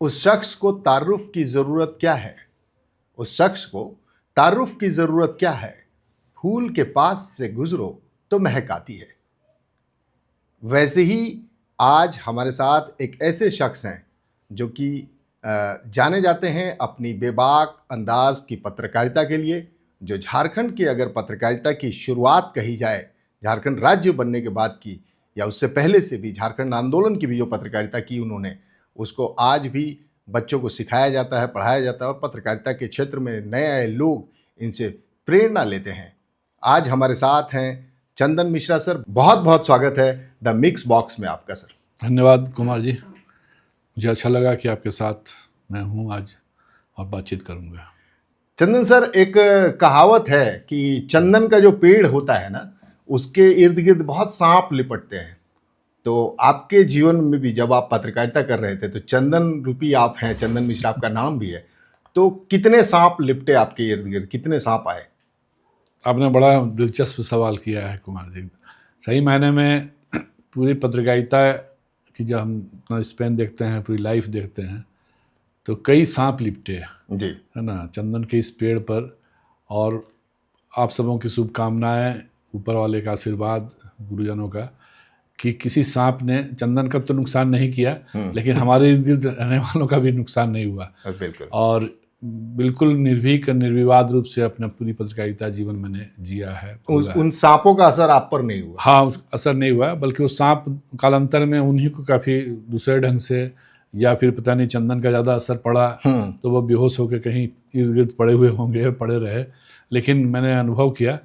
उस शख्स को तारुफ की ज़रूरत क्या है? उस शख्स को तारुफ की ज़रूरत क्या है? फूल के पास से गुजरो तो महक आती है। वैसे ही आज हमारे साथ एक ऐसे शख्स हैं जो कि जाने जाते हैं अपनी बेबाक अंदाज की पत्रकारिता के लिए, जो झारखंड की अगर पत्रकारिता की शुरुआत कही जाए, झारखंड राज्य बनने के बाद की या उससे पहले से भी झारखंड आंदोलन की भी जो पत्रकारिता की उन्होंने, उसको आज भी बच्चों को सिखाया जाता है, पढ़ाया जाता है और पत्रकारिता के क्षेत्र में नए लोग इनसे प्रेरणा लेते हैं। आज हमारे साथ हैं चंदन मिश्रा सर। बहुत बहुत स्वागत है द मिक्स बॉक्स में आपका सर। धन्यवाद कुमार जी, मुझे अच्छा लगा कि आपके साथ मैं हूँ आज और बातचीत करूँगा। चंदन सर, एक कहावत है कि चंदन का जो पेड़ होता है ना, उसके इर्द गिर्द बहुत सांप लिपटते हैं। तो आपके जीवन में भी जब आप पत्रकारिता कर रहे थे तो चंदन रूपी आप हैं, चंदन मिश्रा आपका नाम भी है, तो कितने सांप लिपटे आपके इर्द गिर्द, कितने सांप आए? आपने बड़ा दिलचस्प सवाल किया है कुमार जी। सही मायने में पूरी पत्रकारिता की जब हम अपना स्पेन देखते हैं, पूरी लाइफ देखते हैं, तो कई सांप लिपटे हैं जी, है ना चंदन के इस पेड़ पर। और आप सबों की शुभकामनाएं, ऊपर वाले का आशीर्वाद, गुरुजनों का, कि किसी सांप ने चंदन का तो नुकसान नहीं किया, लेकिन हमारे इर्द गिर्द रहने वालों का भी नुकसान नहीं हुआ। बिल्कुल। और बिल्कुल निर्भीक निर्विवाद रूप से अपना पूरी पत्रकारिता जीवन मैंने जिया है। उन सांपों का असर आप पर नहीं हुआ? हाँ, असर नहीं हुआ, बल्कि वो सांप कालांतर में उन्हीं को काफ़ी दूसरे ढंग से, या फिर पता नहीं चंदन का ज़्यादा असर पड़ा तो वो बेहोश होकर कहीं इर्द गिर्द पड़े हुए होंगे, पड़े रहे। लेकिन मैंने अनुभव किया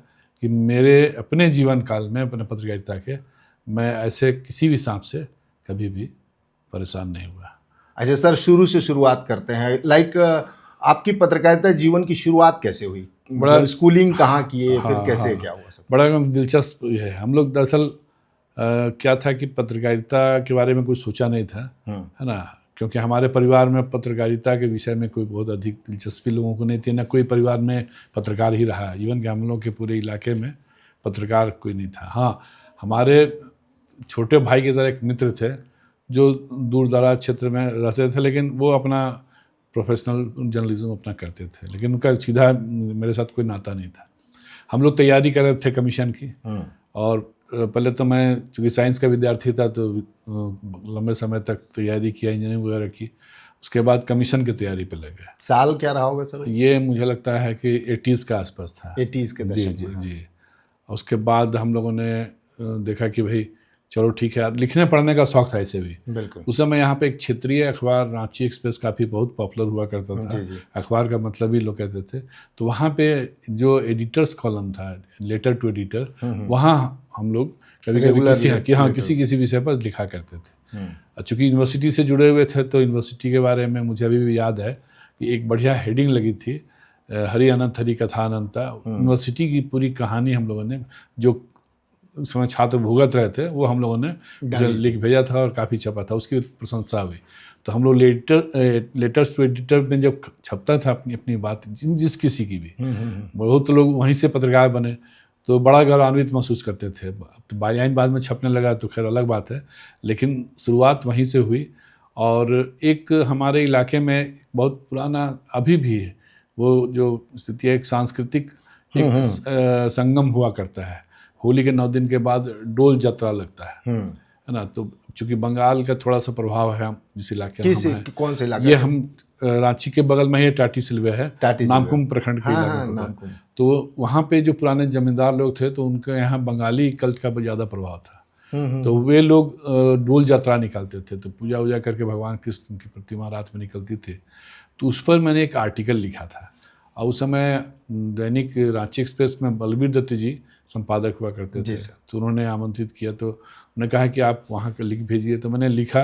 कि मेरे अपने जीवन काल में, अपने पत्रकारिता के, मैं ऐसे किसी भी सांप से कभी भी परेशान नहीं हुआ। अच्छा सर, शुरू से शुरुआत करते हैं। आपकी पत्रकारिता जीवन की शुरुआत कैसे हुई? मतलब स्कूलिंग कहाँ किए, फिर कैसे क्या हुआ सब? बड़ा दिलचस्प है। हम लोग दरअसल क्या था कि पत्रकारिता के बारे में कुछ सोचा नहीं था, है ना, क्योंकि हमारे परिवार में पत्रकारिता के विषय में कोई बहुत अधिक दिलचस्पी लोगों को नहीं थी, ना कोई परिवार में पत्रकार ही रहा। इवन कि हम लोग के पूरे इलाके में पत्रकार कोई नहीं था। हाँ, हमारे छोटे भाई की तरह एक मित्र थे जो दूर दराज क्षेत्र में रहते थे, लेकिन वो अपना प्रोफेशनल जर्नलिज्म अपना करते थे, लेकिन उनका सीधा मेरे साथ कोई नाता नहीं था। हम लोग तैयारी कर रहे थे कमीशन की, और पहले तो मैं चूँकि साइंस का विद्यार्थी था तो लंबे समय तक तैयारी किया, इंजीनियरिंग वगैरह की। उसके बाद कमीशन की तैयारी पे लग गए। साल क्या रहा होगा सर? ये मुझे लगता है कि 80s के आसपास था। 80s के दशक जी में। जी। उसके बाद हम लोगों ने देखा कि भाई चलो ठीक है, लिखने पढ़ने का शौक था ऐसे भी। बिल्कुल। उस समय यहाँ पे एक क्षेत्रीय अखबार रांची एक्सप्रेस काफ़ी बहुत पॉपुलर हुआ करता था। जी, जी। अखबार का मतलब ही लोग कहते थे। तो वहाँ पे जो एडिटर्स कॉलम था, लेटर टू एडिटर, वहाँ हम लोग कभी कभी किसी विषय पर लिखा करते थे। चूँकि यूनिवर्सिटी से जुड़े हुए थे तो यूनिवर्सिटी के बारे में मुझे अभी भी याद है कि एक बढ़िया हेडिंग लगी थी, हरि अनंत हरि कथा अनंता। यूनिवर्सिटी की पूरी कहानी हम लोगों ने, जो उस समय छात्र भुगत रहे थे, वो हम लोगों ने लिख भेजा था और काफ़ी छपा था, उसकी प्रशंसा हुई। तो हम लोग लेटर्स टू एडिटर में जब छपता था अपनी अपनी बात, जिस किसी की भी, बहुत लोग वहीं से पत्रकार बने, तो बड़ा गौरवान्वित महसूस करते थे। तो बायान बाद में छपने लगा तो खैर अलग बात है, लेकिन शुरुआत वहीं से हुई। और एक हमारे इलाके में बहुत पुराना अभी भी है वो जो स्थिति है, एक सांस्कृतिक संगम हुआ करता है। होली के 9 दिन के बाद डोल यात्रा लगता है ना। तो चूँकि बंगाल का थोड़ा सा प्रभाव है जिस इलाके में हम हैं। कौन से इलाके? ये हम रांची के बगल में ही टाटी सिलवे है, नामकुम प्रखंड के इलाके में। तो वहाँ पे जो पुराने जमींदार लोग थे तो उनके यहाँ बंगाली कल्ट का ज़्यादा प्रभाव था। तो वे लोग डोल यात्रा निकालते थे, तो पूजा वूजा करके भगवान कृष्ण की प्रतिमा रात में निकलती थी। तो उस पर मैंने एक आर्टिकल लिखा था, और उस समय दैनिक रांची एक्सप्रेस में बलबीर दत्त जी संपादक हुआ करते थे। तो उन्होंने आमंत्रित किया, तो उन्होंने कहा कि आप वहाँ का लिख भेजिए। तो मैंने लिखा,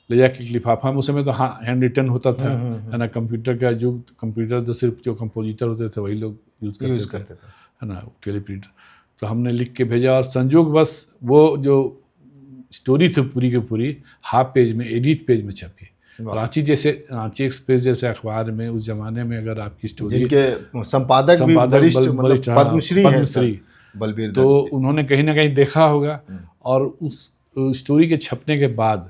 ले जाके लिफाफा में, उस समय तो हाँ हैंड रिटन होता था, है ना, कंप्यूटर का युग। कंप्यूटर तो सिर्फ जो कंपोजिटर होते थे वही लोग यूज़ करते थे, है ना, टेलीप्रिंटर। तो हमने लिख के भेजा, और संजोग बस वो जो स्टोरी थी पूरी की पूरी हाफ पेज में, एडिट पेज में छपी। रांची एक्सप्रेस जैसे अखबार में उस जमाने में अगर आपकी स्टोरी, जिनके संपादक भी वरिष्ठ पद्मश्री बलबीर, तो उन्होंने कहीं ना कहीं देखा होगा। और उस स्टोरी के छपने के बाद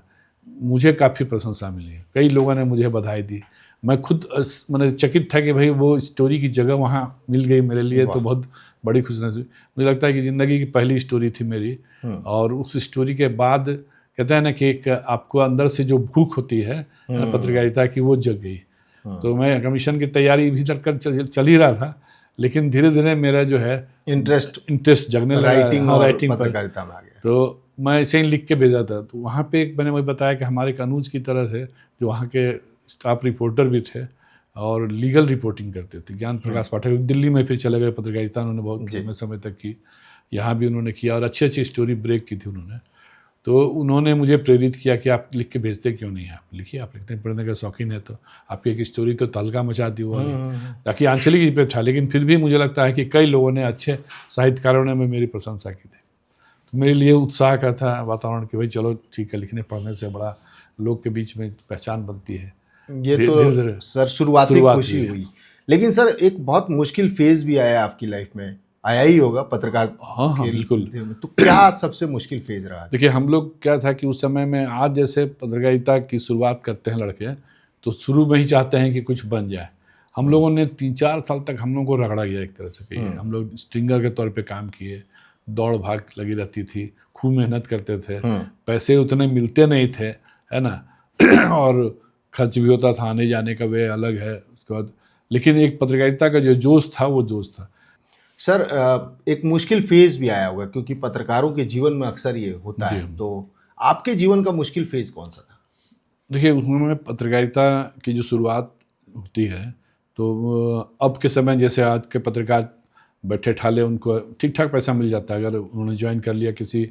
मुझे काफ़ी प्रशंसा मिली, कई लोगों ने मुझे बधाई दी। मैं खुद मैंने चकित था कि भाई वो स्टोरी की जगह वहाँ मिल गई मेरे लिए, तो बहुत बड़ी खुशनसीबी। मुझे लगता है कि ज़िंदगी की पहली स्टोरी थी मेरी, और उस स्टोरी के बाद कहते हैं ना कि एक आपको अंदर से जो भूख होती है ना पत्रकारिता की, वो जग गई। तो मैं कमीशन की तैयारी भी कर चल ही रहा था, लेकिन धीरे धीरे मेरा जो है इंटरेस्ट जगने लगा राइटिंग और राइटिंग पर। पत्रकारिता में आ गया। तो मैं ऐसे ही लिख के भेजा था। तो वहाँ पे एक मैंने वही बताया कि हमारे एक अनुज की तरह से जो वहाँ के स्टाफ रिपोर्टर भी थे और लीगल रिपोर्टिंग करते थे, ज्ञान प्रकाश पाठक, दिल्ली में फिर चले गए पत्रकारिता उन्होंने बहुत लंबे समय तक की, यहाँ भी उन्होंने किया और अच्छी अच्छी स्टोरी ब्रेक की थी उन्होंने। तो उन्होंने मुझे प्रेरित किया कि आप लिख के भेजते क्यों नहीं, आप लिखिए, आप लिखने पढ़ने का शौकीन है, तो आपकी एक स्टोरी तो तहलका मचा दी वो, ताकि आंचलिक पे था, लेकिन फिर भी मुझे लगता है कि कई लोगों ने, अच्छे साहित्यकारों ने मेरी प्रशंसा की थी। तो मेरे लिए उत्साह का था वातावरण कि भाई चलो ठीक है, लिखने पढ़ने से बड़ा लोग के बीच में पहचान बनती है। ये तो सर शुरुआती खुशी हुई, लेकिन सर एक बहुत मुश्किल फेज भी आया आपकी लाइफ में, आया ही होगा पत्रकार। हाँ बिल्कुल। तो क्या सबसे मुश्किल फेज रहा? देखिए हम लोग क्या था कि उस समय में, आज जैसे पत्रकारिता की शुरुआत करते हैं लड़के, तो शुरू में ही चाहते हैं कि कुछ बन जाए। हम लोगों ने 3-4 साल तक हम लोगों को रगड़ा गया एक तरह से कि हम लोग स्ट्रिंगर के तौर पे काम किए, दौड़ भाग लगी रहती थी, खूब मेहनत करते थे, पैसे उतने मिलते नहीं थे, है ना और खर्च भी होता था, आने जाने का वे अलग है उसके बाद, लेकिन एक पत्रकारिता का जो जोश था वो जोश था। सर एक मुश्किल फेज भी आया होगा, क्योंकि पत्रकारों के जीवन में अक्सर ये होता है, तो आपके जीवन का मुश्किल फेज कौन सा था? देखिए उसमें पत्रकारिता की जो शुरुआत होती है, तो अब के समय जैसे आज के पत्रकार बैठे ठाले, उनको ठीक ठाक पैसा मिल जाता है अगर उन्होंने ज्वाइन कर लिया किसी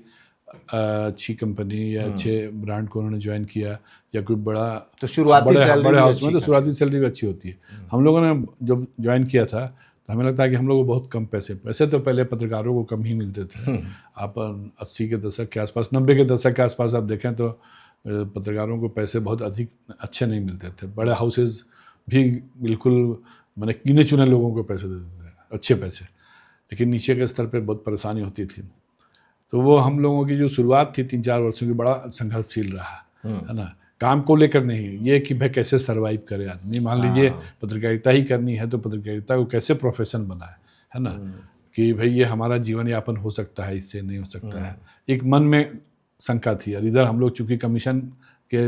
अच्छी कंपनी या अच्छे ब्रांड को उन्होंने ज्वाइन किया, या कोई बड़ा तो शुरुआती बड़े हाउस में, तो शुरुआती सैलरी भी अच्छी होती है। हम लोगों ने जब ज्वाइन किया था तो हमें लगता है कि हम लोग को बहुत कम पैसे तो पहले पत्रकारों को कम ही मिलते थे। आप 80 के दशक के आसपास, 90 के दशक के आसपास आप देखें तो पत्रकारों को पैसे बहुत अधिक अच्छे नहीं मिलते थे। बड़े हाउसेज भी बिल्कुल मैंने गिने चुने लोगों को पैसे देते थे, अच्छे पैसे, लेकिन नीचे के स्तर पे बहुत परेशानी होती थी। तो वो हम लोगों की जो शुरुआत थी 3-4 वर्षों की, बड़ा संघर्षशील रहा, है ना। काम को लेकर नहीं, ये कि भाई कैसे सर्वाइव करे आदमी, मान लीजिए पत्रकारिता ही करनी है तो पत्रकारिता को कैसे प्रोफेशन बनाए, है ना, कि भाई ये हमारा जीवन यापन हो सकता है, इससे नहीं हो सकता है, एक मन में शंका थी। और इधर हम लोग चूँकि कमीशन के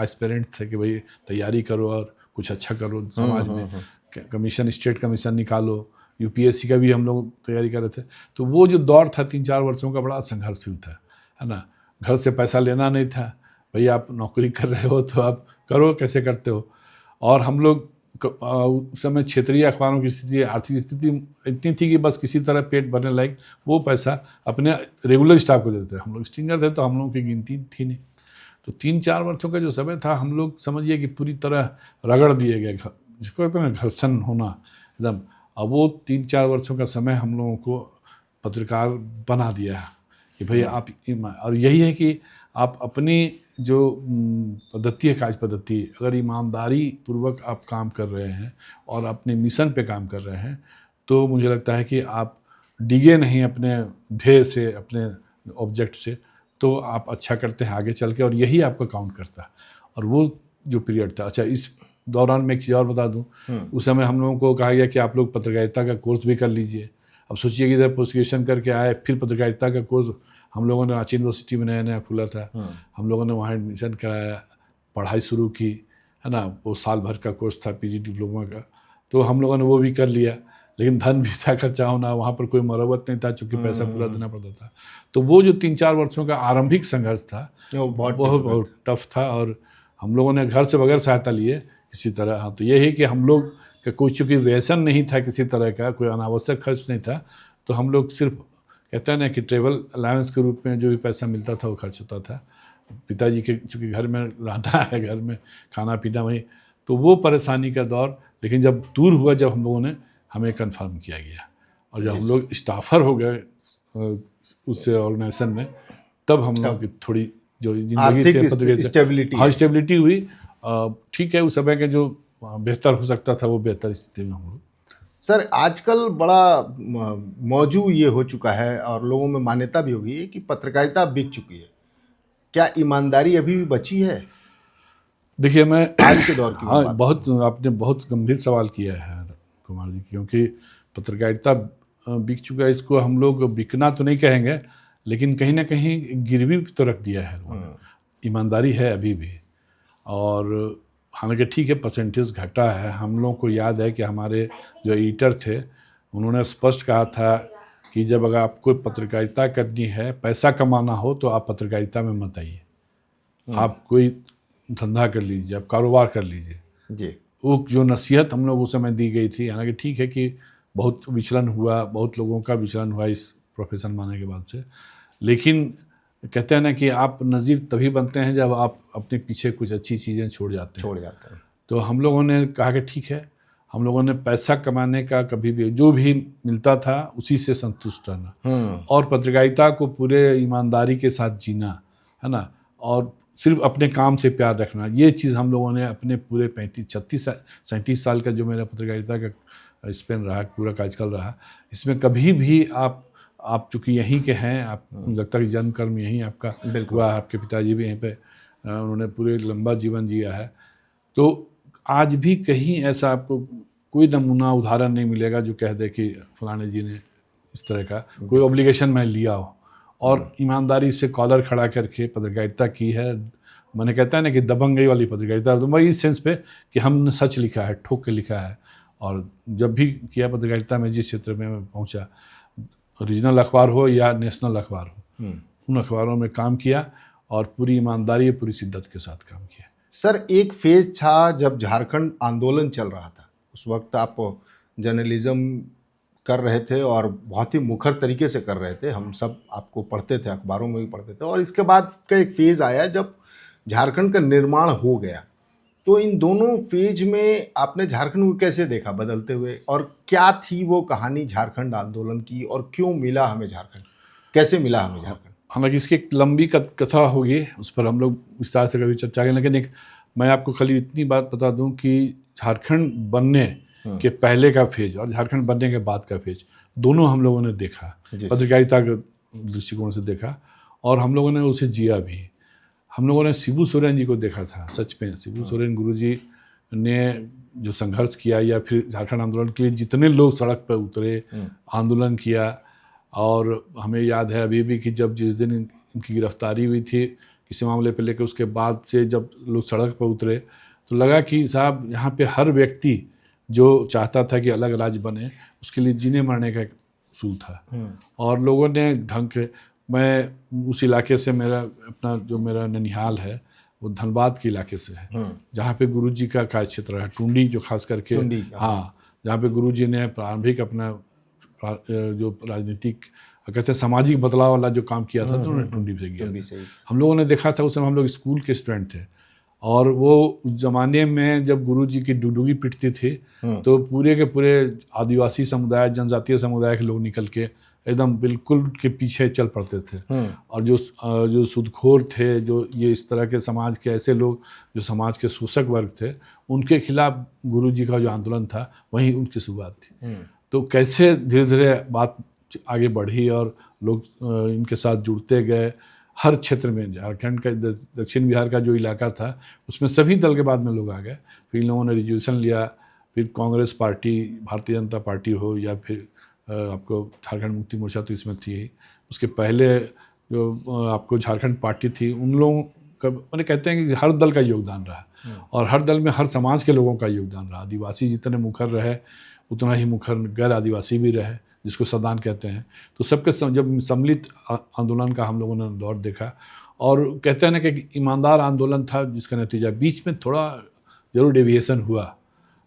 एस्पिरेंट थे कि भाई तैयारी करो और कुछ अच्छा करो समाज में, कमीशन, स्टेट कमीशन निकालो, यूपीएससी का भी हम लोग तैयारी कर रहे थे। तो वो जो दौर था 3-4 वर्षों का, बड़ा संघर्षशील था, है ना। घर से पैसा लेना नहीं था, भाई आप नौकरी कर रहे हो तो आप करो, कैसे करते हो। और हम लोग उस समय क्षेत्रीय अखबारों की स्थिति, आर्थिक स्थिति इतनी थी कि बस किसी तरह पेट भरने लायक वो पैसा अपने रेगुलर स्टाफ को देते थे। हम लोग स्ट्रिंगर थे तो हम लोगों की गिनती थी नहीं। तो 3-4 वर्षों का जो समय था, हम लोग समझिए कि पूरी तरह रगड़ दिए गए, जिसको कहते हैं ना घर्षण होना एकदम। अब वो 3-4 वर्षों का समय हम लोगों को पत्रकार बना दिया है कि भाई आप, और यही है कि आप अपनी जो पद्धति है, कार्य पद्धति, अगर ईमानदारी पूर्वक आप काम कर रहे हैं और अपने मिशन पे काम कर रहे हैं, तो मुझे लगता है कि आप डिगे नहीं अपने ध्येय से, अपने ऑब्जेक्ट से, तो आप अच्छा करते हैं आगे चल के, और यही आपका काउंट करता है। और वो जो पीरियड था, अच्छा इस दौरान मैं एक चीज़ और बता दूं, उस समय हम लोगों को कहा गया कि आप लोग पत्रकारिता का कोर्स भी कर लीजिए। अब सोचिए कि इधर पोस्ट ग्रेजुएशन करके आए, फिर पत्रकारिता का कोर्स हम लोगों ने, रांची यूनिवर्सिटी में नया नया खुला था, हम लोगों ने वहाँ एडमिशन कराया, पढ़ाई शुरू की, है ना। वो साल भर का कोर्स था पीजी डिप्लोमा का, तो हम लोगों ने वो भी कर लिया, लेकिन धन भी था, खर्चा होना, वहाँ पर कोई मरम्मत नहीं था चूँकि पैसा पूरा देना पड़ता था। तो वो जो 3-4 वर्षों का आरंभिक संघर्ष था, बहुत टफ था। और हम लोगों ने घर से बगैर सहायता लिए किसी तरह, हाँ, तो यही कि हम लोग का कोई चूँकि व्यसन नहीं था किसी तरह का, कोई अनावश्यक खर्च नहीं था, तो हम लोग सिर्फ कहते हैं ना कि ट्रेवल अलाउंस के रूप में जो भी पैसा मिलता था वो खर्च होता था। पिताजी के चूँकि घर में रहना है, घर में खाना पीना वही, तो वो परेशानी का दौर। लेकिन जब दूर हुआ, जब हम लोगों ने, हमें कंफर्म किया गया, और जब हम लोग स्टाफर हो गए उस ऑर्गेनाइजेशन में, तब हम लोग की थोड़ी जो जिंदगी स्टेबिलिटी हुई। ठीक है, उस समय के जो बेहतर हो सकता था वो बेहतर स्थिति में हम लोग। सर आजकल बड़ा मौजू ये हो चुका है और लोगों में मान्यता भी हो गई है कि पत्रकारिता बिक चुकी है। क्या ईमानदारी अभी भी बची है देखिए मैं आज के दौर की हाँ बात? बहुत आपने बहुत गंभीर सवाल किया है कुमार जी, क्योंकि पत्रकारिता बिक चुका है। इसको हम लोग बिकना तो नहीं कहेंगे, लेकिन कहीं ना कहीं गिरवी तो रख दिया है उन्होंने। ईमानदारी है अभी भी, और हालांकि ठीक है परसेंटेज घटा है। हम लोगों को याद है कि हमारे जो एडिटर थे उन्होंने स्पष्ट कहा था कि जब अगर आपको पत्रकारिता करनी है, पैसा कमाना हो, तो आप पत्रकारिता में मत आइए, आप कोई धंधा कर लीजिए, आप कारोबार कर लीजिए। जी। वो जो नसीहत हम लोग उस समय दी गई थी, हालांकि ठीक है कि बहुत विचलन हुआ, बहुत लोगों का विचलन हुआ इस प्रोफेशन मानने के बाद से, लेकिन कहते हैं ना कि आप नज़ीर तभी बनते हैं जब आप अपने पीछे कुछ अच्छी चीज़ें छोड़ जाते हैं। तो हम लोगों ने कहा कि ठीक है, हम लोगों ने पैसा कमाने का कभी भी जो भी मिलता था उसी से संतुष्ट रहना, और पत्रकारिता को पूरे ईमानदारी के साथ जीना, है ना, और सिर्फ अपने काम से प्यार रखना। ये चीज़ हम लोगों ने अपने पूरे 37 साल का जो मेरा पत्रकारिता का स्पेन रहा, पूरा कार्यकाल रहा, इसमें कभी भी आप चूँकि यहीं के हैं, आप लगता है कि जन्म कर्म यहीं आपका हुआ, आपके पिताजी भी यहीं पे उन्होंने पूरे लंबा जीवन जिया है। तो आज भी कहीं ऐसा आपको कोई नमूना उदाहरण नहीं मिलेगा जो कह दे कि फलाने जी ने इस तरह का कोई ऑब्लिगेशन मैं लिया हो, और ईमानदारी से कॉलर खड़ा करके पत्रकारिता की है। मैंने कहता है ना कि दबंगई वाली पत्रकारिता, तो इस सेंस पे कि हमने सच लिखा है, ठोक के लिखा है। और जब भी किया पत्रकारिता में, जिस क्षेत्र में मैं पहुंचा, रीजनल अखबार हो या नेशनल अखबार हो, उन अखबारों में काम किया और पूरी ईमानदारी, पूरी शिद्दत के साथ काम किया। सर, एक फेज था जब झारखंड आंदोलन चल रहा था, उस वक्त आप जर्नलिज्म कर रहे थे और बहुत ही मुखर तरीके से कर रहे थे। हम सब आपको पढ़ते थे, अखबारों में भी पढ़ते थे। और इसके बाद का एक फेज़ आया जब झारखंड का निर्माण हो गया। तो इन दोनों फेज में आपने झारखंड को कैसे देखा बदलते हुए, और क्या थी वो कहानी झारखंड आंदोलन की, और क्यों मिला हमें झारखंड, कैसे मिला हमें झारखंड? हालांकि इसकी एक लंबी कथा होगी, उस पर हम लोग विस्तार से कभी चर्चा करें, लेकिन मैं आपको खाली इतनी बात बता दूं कि झारखंड बनने के पहले का फेज और झारखंड बनने के बाद का फेज दोनों हम लोगों ने देखा, पत्रकारिता के दृष्टिकोण से देखा, और हम लोगों ने उसे जिया भी। हम लोगों ने शिबू सोरेन जी को देखा था। सच में शिबू सोरेन गुरुजी ने जो संघर्ष किया, या फिर झारखंड आंदोलन के लिए जितने लोग सड़क पर उतरे, आंदोलन किया, और हमें याद है अभी भी कि जब जिस दिन इनकी गिरफ्तारी हुई थी किसी मामले पर लेकर, उसके बाद से जब लोग सड़क पर उतरे तो लगा कि साहब यहाँ पे हर व्यक्ति जो चाहता था कि अलग राज्य बने, उसके लिए जीने मरने का उसूल था। और लोगों ने ढंग के, मैं उस इलाके से, मेरा ननिहाल है वो धनबाद के इलाके से है, जहाँ पे गुरुजी का कार्य क्षेत्र है, टुंडी जो खास करके, हाँ, जहाँ पे गुरुजी ने प्रारंभिक अपना जो राजनीतिक कहते हैं सामाजिक बदलाव वाला जो काम किया था, तो उन्होंने टुंडी से किया। हम लोगों ने देखा था, उस समय हम लोग स्कूल के स्टूडेंट थे, और वो उस जमाने में जब गुरुजी की डुडुगी पिटती थी तो पूरे के पूरे आदिवासी समुदाय, जनजातीय समुदाय के लोग निकल के एकदम बिल्कुल के पीछे चल पड़ते थे। और जो सुदखोर थे, जो ये इस तरह के समाज के ऐसे लोग जो समाज के शोषक वर्ग थे, उनके खिलाफ गुरुजी का जो आंदोलन था वहीं उनकी शुरुआत थी। तो कैसे धीरे धीरे बात आगे बढ़ी और लोग इनके साथ जुड़ते गए। हर क्षेत्र में, झारखंड का दक्षिण बिहार का जो इलाका था उसमें सभी दल के बाद में लोग आ गए। फिर इन लोगों ने रिजोल्यूशन लिया, फिर कांग्रेस पार्टी, भारतीय जनता पार्टी हो, या फिर आपको झारखंड मुक्ति मोर्चा तो इसमें थी, उसके पहले जो आपको झारखंड पार्टी थी, उन लोगों का मैंने कहते हैं कि हर दल का योगदान रहा, और हर दल में हर समाज के लोगों का योगदान रहा। आदिवासी जितने मुखर रहे उतना ही मुखर गैर आदिवासी भी रहे, जिसको सदान कहते हैं। तो सबके जब सम्मिलित आंदोलन का हम लोगों ने दौर देखा, और कहते हैं ना कि ईमानदार आंदोलन था, जिसका नतीजा बीच में थोड़ा जरूर डेविएशन हुआ,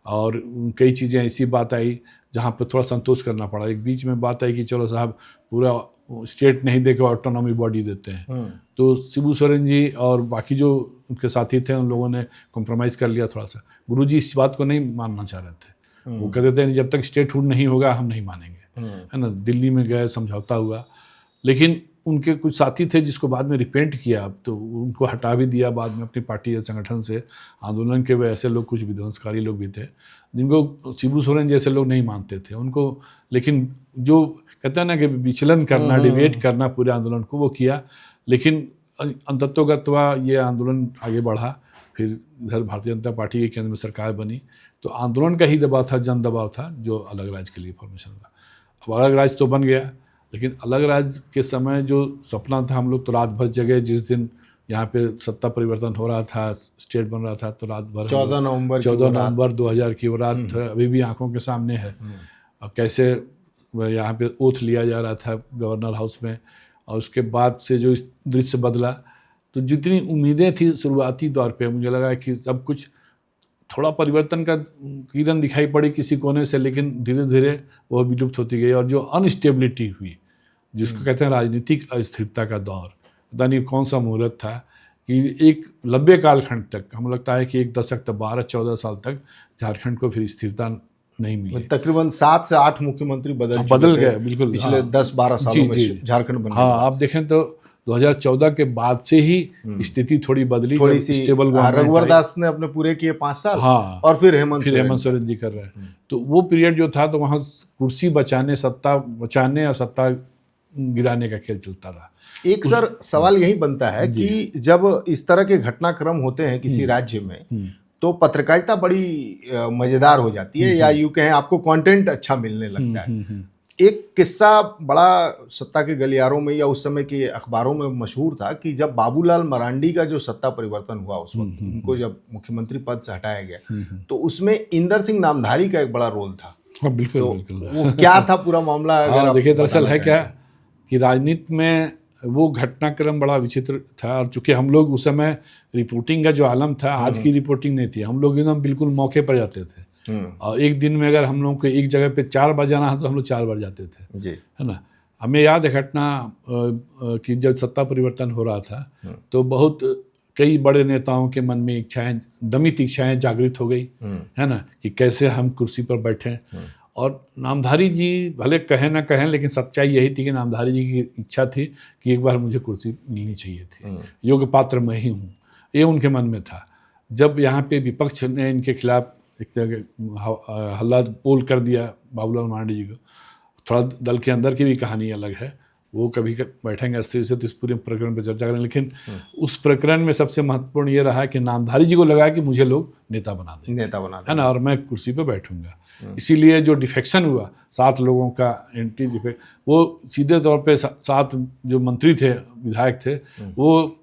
और कई चीज़ें ऐसी बात आई जहाँ पर थोड़ा संतोष करना पड़ा। एक बीच में बात आई कि चलो साहब पूरा स्टेट नहीं देकर ऑटोनॉमी बॉडी देते हैं, तो शिबू सोरेन जी और बाकी जो उनके साथी थे उन लोगों ने कॉम्प्रोमाइज़ कर लिया थोड़ा सा। गुरुजी इस बात को नहीं मानना चाह रहे थे, वो कहते थे जब तक स्टेटहुड नहीं होगा हम नहीं मानेंगे, है ना। दिल्ली में गए, समझौता हुआ, लेकिन उनके कुछ साथी थे जिसको बाद में रिपेंट किया, तो उनको हटा भी दिया बाद में अपनी पार्टी या संगठन से। आंदोलन के वे ऐसे लोग, कुछ विध्वंसकारी लोग भी थे जिनको शिबू सोरेन जैसे लोग नहीं मानते थे उनको, लेकिन जो कहते हैं ना कि विचलन करना, डिबेट करना पूरे आंदोलन को, वो किया। लेकिन अंततोगत्वा ये आंदोलन आगे बढ़ा, फिर इधर भारतीय जनता पार्टी के केंद्र में सरकार बनी, तो आंदोलन का ही दबाव था, जन दबाव था जो अलग राज्य के लिए फॉर्मेशन का। अब अलग राज्य तो बन गया, लेकिन अलग राज्य के समय जो सपना था, हम लोग तो रात भर जगे जिस दिन यहाँ पे सत्ता परिवर्तन हो रहा था, स्टेट बन रहा था, तो रात भर 14 नवंबर 2000 की वो रात अभी भी आंखों के सामने है। और कैसे यहाँ पे ओथ लिया जा रहा था गवर्नर हाउस में, और उसके बाद से जो इस दृश्य बदला, तो जितनी उम्मीदें थी शुरुआती तौर पे, मुझे लगा कि सब कुछ थोड़ा परिवर्तन का किरण दिखाई पड़ी किसी कोने से, लेकिन धीरे धीरे वो विलुप्त होती गई। और जो अनस्टेबिलिटी हुई, जिसको कहते हैं राजनीतिक अस्थिरता का दौर, पता नहीं कौन सा मुहूर्त था कि एक लंबे कालखंड तक, हमें लगता है कि एक दशक तक 12-14 साल तक झारखंड को फिर स्थिरता नहीं मिली। तकरीबन 7 से 8 मुख्यमंत्री बदल गए बिल्कुल पिछले 10-12 सालों में झारखंड बन हाँ, आप देखें तो 2014 के बाद से ही स्थिति थोड़ी बदली, थोड़ी सी स्टेबल। रघुवर दास ने अपने पूरे किए 5 साल, हाँ, और फिर हेमंत सोरेन जी कर रहे हैं। तो वो पीरियड जो था, तो वहाँ कुर्सी बचाने, सत्ता बचाने और सत्ता गिराने का खेल चलता रहा। एक सर सवाल यही बनता है कि जब इस तरह के घटनाक्रम होते हैं किसी राज्य में, तो पत्रकारिता बड़ी मजेदार हो जाती है, या यूं कहें आपको कंटेंट अच्छा मिलने लगता है। एक किस्सा बड़ा सत्ता के गलियारों में या उस समय के अखबारों में मशहूर था कि जब बाबूलाल मरांडी का जो सत्ता परिवर्तन हुआ, उस वक्त उनको जब मुख्यमंत्री पद से हटाया गया, तो उसमें इंदर सिंह नामधारी का एक बड़ा रोल था। बिल्कुल, तो बिल्कुल। वो क्या था पूरा मामला? अगर देखिए, दरअसल है क्या कि राजनीति में वो घटनाक्रम बड़ा विचित्र था, और चूंकि हम लोग उस समय रिपोर्टिंग का जो आलम था, आज की रिपोर्टिंग नहीं थी, हम लोग एकदम बिल्कुल मौके पर जाते थे। और एक दिन में अगर हम लोग को एक जगह पे 4 बार जाना है, तो हम लोग 4 बार जाते थे जी, है ना। हमें याद है घटना कि जब सत्ता परिवर्तन हो रहा था, तो बहुत कई बड़े नेताओं के मन में इच्छाएं, दमित इच्छाएं जागृत हो गई, है ना, कि कैसे हम कुर्सी पर बैठें। और नामधारी जी भले कहें ना कहें, लेकिन सच्चाई यही थी कि नामधारी जी की इच्छा थी कि एक बार मुझे कुर्सी मिलनी चाहिए थी, योग्य पात्र मैं ही हूँ, ये उनके मन में था। जब यहाँ पे विपक्ष ने इनके खिलाफ एक तरह हल्ला बोल कर दिया बाबूलाल मरांडी जी को, थोड़ा दल के अंदर की भी कहानी अलग है, वो कभी बैठेंगे अस्थिर से तो इस पूरे प्रकरण पर चर्चा करें। लेकिन उस प्रकरण में सबसे महत्वपूर्ण ये रहा कि नामधारी जी को लगा कि मुझे लोग नेता बना दें, है ना, और मैं कुर्सी पर बैठूंगा। इसीलिए जो डिफेक्शन हुआ 7 लोगों का एंटी डिफेक्ट, वो सीधे तौर पे 7 जो मंत्री थे, विधायक थे, वो